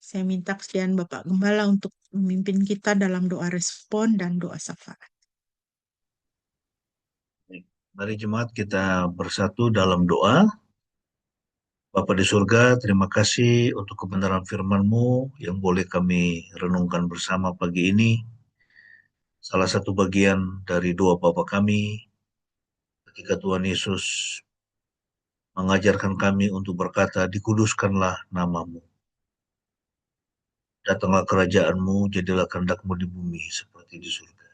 Saya minta kesediaan Bapak Gembala untuk memimpin kita dalam doa respon dan doa syafaat. Mari jemaat kita bersatu dalam doa. Bapa di surga, terima kasih untuk kebenaran firman-Mu yang boleh kami renungkan bersama pagi ini. Salah satu bagian dari doa Bapa kami ketika Tuhan Yesus mengajarkan kami untuk berkata, dikuduskanlah nama-Mu. Datanglah kerajaan-Mu, jadilah kehendak-Mu di bumi seperti di surga.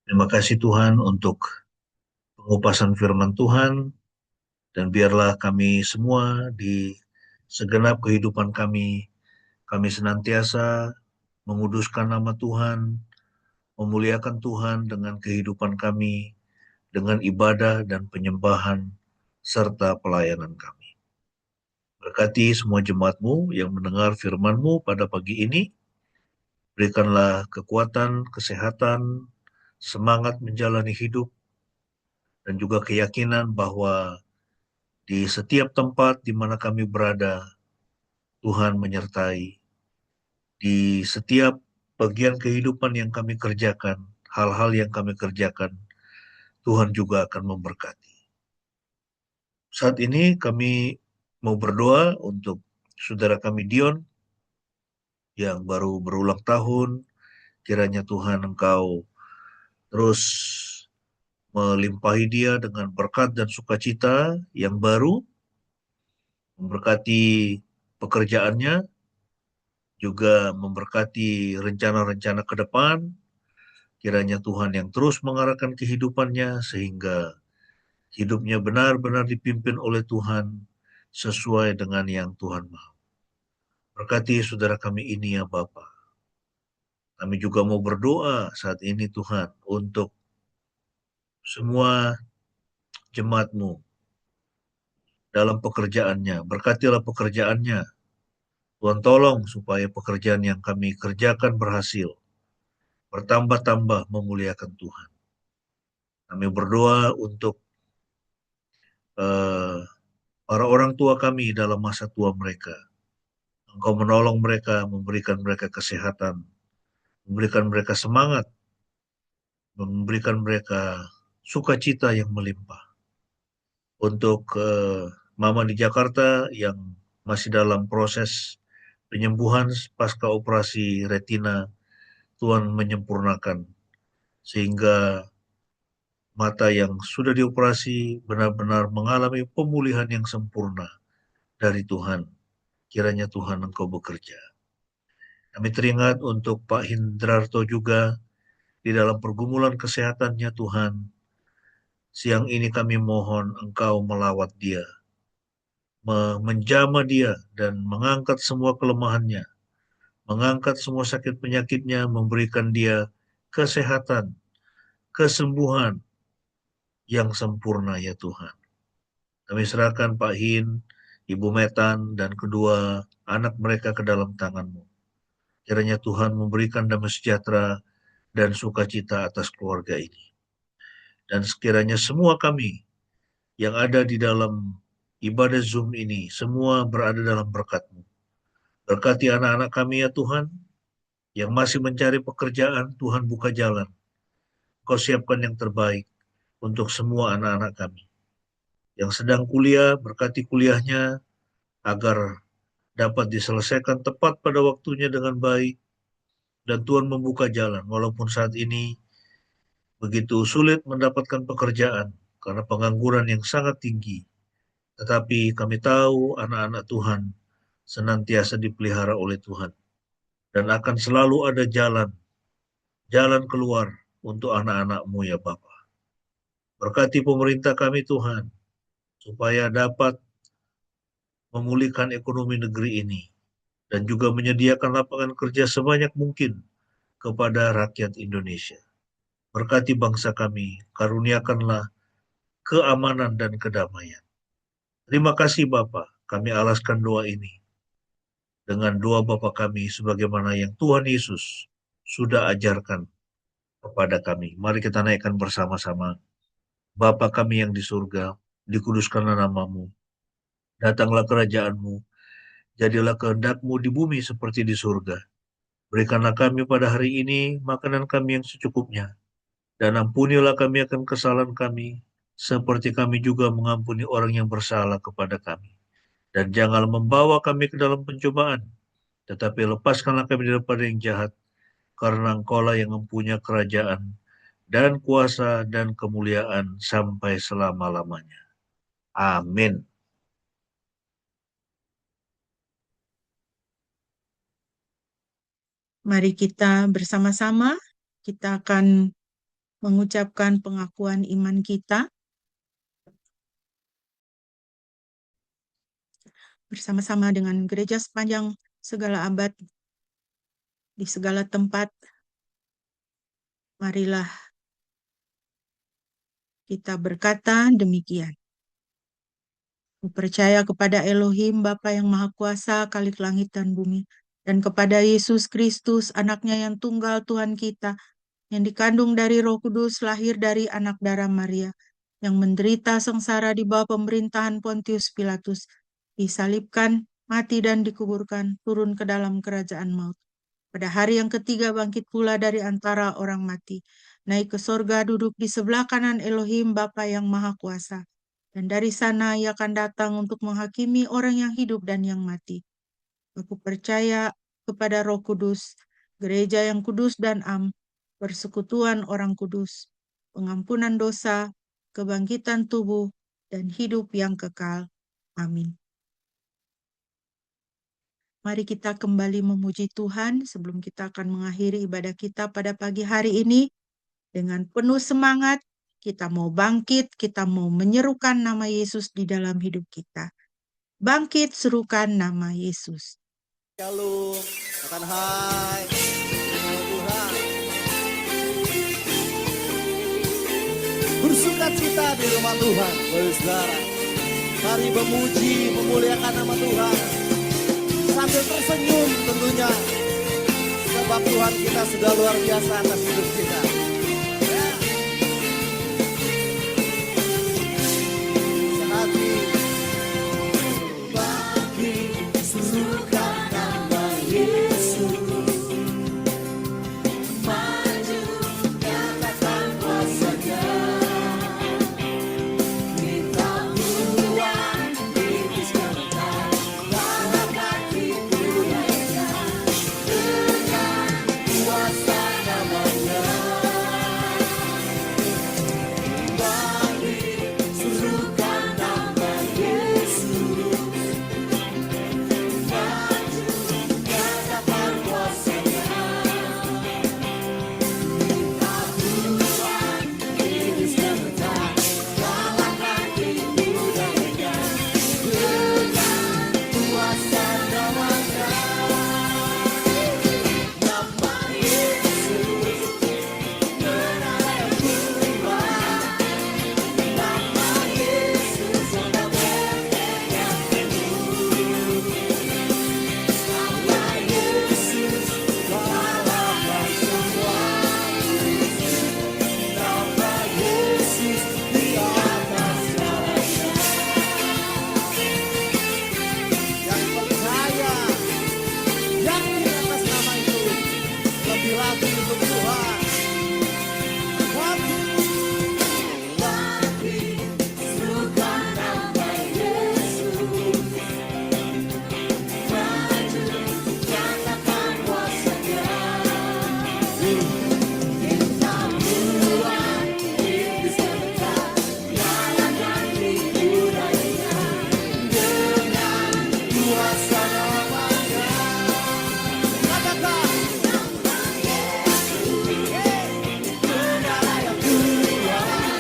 Terima kasih Tuhan untuk pengupasan firman Tuhan, dan biarlah kami semua di segenap kehidupan kami senantiasa menguduskan nama Tuhan, memuliakan Tuhan dengan kehidupan kami, dengan ibadah dan penyembahan, serta pelayanan kami. Berkati semua jemaat-Mu yang mendengar firman-Mu pada pagi ini, berikanlah kekuatan, kesehatan, semangat menjalani hidup, dan juga keyakinan bahwa di setiap tempat di mana kami berada, Tuhan menyertai. Di setiap bagian kehidupan yang kami kerjakan, hal-hal yang kami kerjakan, Tuhan juga akan memberkati. Saat ini kami mau berdoa untuk saudara kami Dion yang baru berulang tahun. Kiranya Tuhan Engkau terus melimpahi dia dengan berkat dan sukacita yang baru, memberkati pekerjaannya, juga memberkati rencana-rencana ke depan. Kiranya Tuhan yang terus mengarahkan kehidupannya sehingga hidupnya benar-benar dipimpin oleh Tuhan sesuai dengan yang Tuhan mau. Berkati saudara kami ini ya Bapa. Kami juga mau berdoa saat ini Tuhan untuk semua jemaat-Mu dalam pekerjaannya. Berkatilah pekerjaannya. Tuhan tolong supaya pekerjaan yang kami kerjakan berhasil. Bertambah-tambah memuliakan Tuhan. Kami berdoa untuk para orang tua kami dalam masa tua mereka. Engkau menolong mereka, memberikan mereka kesehatan, memberikan mereka semangat, memberikan mereka sukacita yang melimpah. Untuk Mama di Jakarta yang masih dalam proses penyembuhan pasca operasi retina, Tuhan menyempurnakan sehingga mata yang sudah dioperasi benar-benar mengalami pemulihan yang sempurna dari Tuhan. Kiranya Tuhan Engkau bekerja. Kami teringat untuk Pak Hindrarto juga di dalam pergumulan kesehatannya Tuhan. Siang ini kami mohon Engkau melawat dia, menjamah dia dan mengangkat semua kelemahannya, mengangkat semua sakit penyakitnya, memberikan dia kesehatan, kesembuhan yang sempurna ya Tuhan. Kami serahkan Pak Hin, Ibu Metan, dan kedua anak mereka ke dalam tangan-Mu. Kiranya Tuhan memberikan damai sejahtera dan sukacita atas keluarga ini. Dan sekiranya semua kami yang ada di dalam ibadah Zoom ini, semua berada dalam berkat-Mu. Berkati anak-anak kami ya Tuhan, yang masih mencari pekerjaan, Tuhan buka jalan. Kau siapkan yang terbaik untuk semua anak-anak kami. Yang sedang kuliah, berkati kuliahnya agar dapat diselesaikan tepat pada waktunya dengan baik. Dan Tuhan membuka jalan, walaupun saat ini begitu sulit mendapatkan pekerjaan karena pengangguran yang sangat tinggi. Tetapi kami tahu anak-anak Tuhan senantiasa dipelihara oleh Tuhan. Dan akan selalu ada jalan keluar untuk anak-anak-Mu ya Bapa. Berkati pemerintah kami Tuhan, supaya dapat memulihkan ekonomi negeri ini. Dan juga menyediakan lapangan kerja sebanyak mungkin kepada rakyat Indonesia. Berkati bangsa kami, karuniakanlah keamanan dan kedamaian. Terima kasih Bapa, kami alaskan doa ini dengan doa Bapa kami sebagaimana yang Tuhan Yesus sudah ajarkan kepada kami. Mari kita naikkan bersama-sama. Bapa kami yang di surga, dikuduskanlah nama-Mu, datanglah kerajaan-Mu, jadilah kehendak-Mu di bumi seperti di surga. Berikanlah kami pada hari ini makanan kami yang secukupnya, dan ampunilah kami akan kesalahan kami, seperti kami juga mengampuni orang yang bersalah kepada kami. Dan janganlah membawa kami ke dalam pencobaan, tetapi lepaskanlah kami daripada yang jahat, karena Engkaulah yang mempunyai kerajaan, dan kuasa, dan kemuliaan sampai selama-lamanya. Amin. Mari kita bersama-sama, kita akan mengucapkan pengakuan iman kita bersama-sama dengan gereja sepanjang segala abad di segala tempat. Marilah kita berkata demikian. Aku percaya kepada Elohim, Bapa yang Maha Kuasa, Khalik langit dan bumi, dan kepada Yesus Kristus, anaknya yang tunggal Tuhan kita, yang dikandung dari Roh Kudus, lahir dari anak darah Maria, yang menderita sengsara di bawah pemerintahan Pontius Pilatus, disalibkan, mati dan dikuburkan, turun ke dalam kerajaan maut. Pada hari yang ketiga bangkit pula dari antara orang mati, naik ke sorga, duduk di sebelah kanan Elohim Bapa yang Maha Kuasa. Dan dari sana ia akan datang untuk menghakimi orang yang hidup dan yang mati. Aku percaya kepada Roh Kudus, gereja yang kudus dan persekutuan orang kudus, pengampunan dosa, kebangkitan tubuh, dan hidup yang kekal. Amin. Mari kita kembali memuji Tuhan sebelum kita akan mengakhiri ibadah kita pada pagi hari ini. Dengan penuh semangat, kita mau bangkit, kita mau menyerukan nama Yesus di dalam hidup kita. Bangkit, serukan nama Yesus. Shalom, katakan hai, Tuhan. Bersuka cita di rumah Tuhan, saudara. Mari memuji, memuliakan nama Tuhan. Sambil tersenyum tentunya. Sebab Tuhan kita sudah luar biasa atas hidup kita. Ya. Sehati. Bangkit, serukan nama Yesus. Maju, nyatakan kuasa-Nya. Kita buang iblis kementar, lawan tipu daya dengan kuasa nama-Nya. Bangkit, serukan nama Yesus. Yang percaya, yakin atas nama itu, lebih lagi untuk Tuhan. Bangkit, serukan nama Yesus. Maju, nyatakan kuasa-Nya. Kita buang iblis kementar, nyalakan tipu daya dengan kuasa nama-Nya. Katakan, benar yang kuat,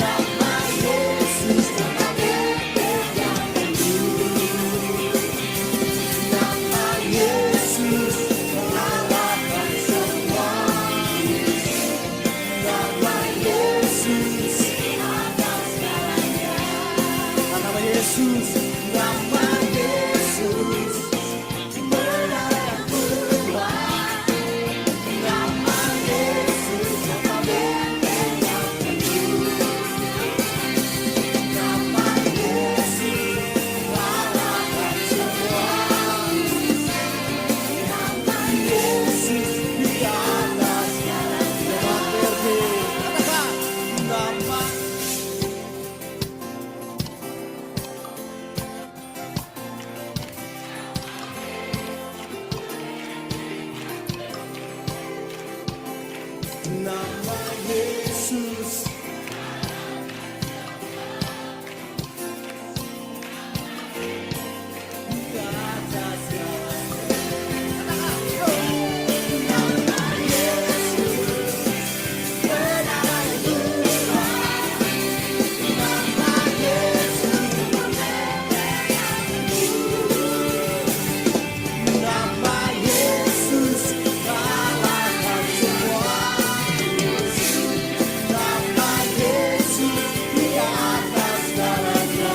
nama Yesus tetap berpegang teguh. Nama Yesus mengalahkan semua. Nama Yesus atas segalanya. Nama Yesus, nama Yesus benar yang kuat. Nama Yesus tetap berpegang teguh. Nama Yesus mengalahkan semua. Nama Yesus di atas segalanya. Katakan, nama nama Yesus. Di atas segalanya. Nama Yesus benar yang kuat. Nama Yesus berpegang teguh. Nama Yesus kalahkan semua. Nama Yesus di atas segalanya.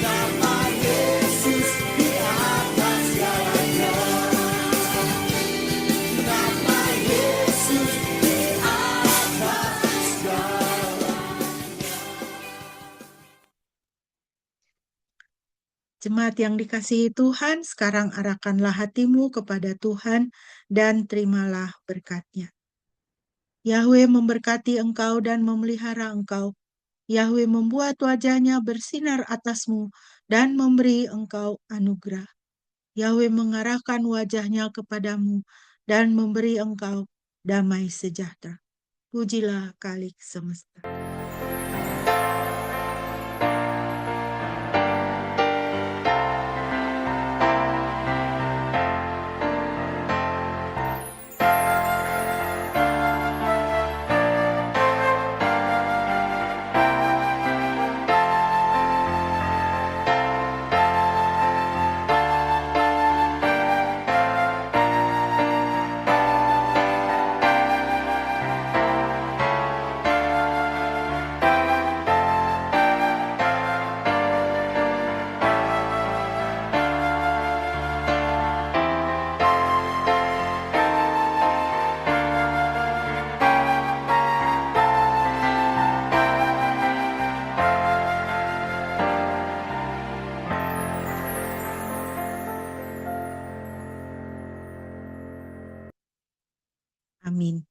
Nama Yesus di atas segalanya. Nama Yesus di atas segalanya. Jemaat yang dikasihi Tuhan, sekarang arahkanlah hatimu kepada Tuhan dan terimalah berkat-Nya. Yahweh memberkati engkau dan memelihara engkau. Yahweh membuat wajah-Nya bersinar atasmu dan memberi engkau anugerah. Yahweh mengarahkan wajah-Nya kepadamu dan memberi engkau damai sejahtera. Pujilah Khalik semesta. Amin.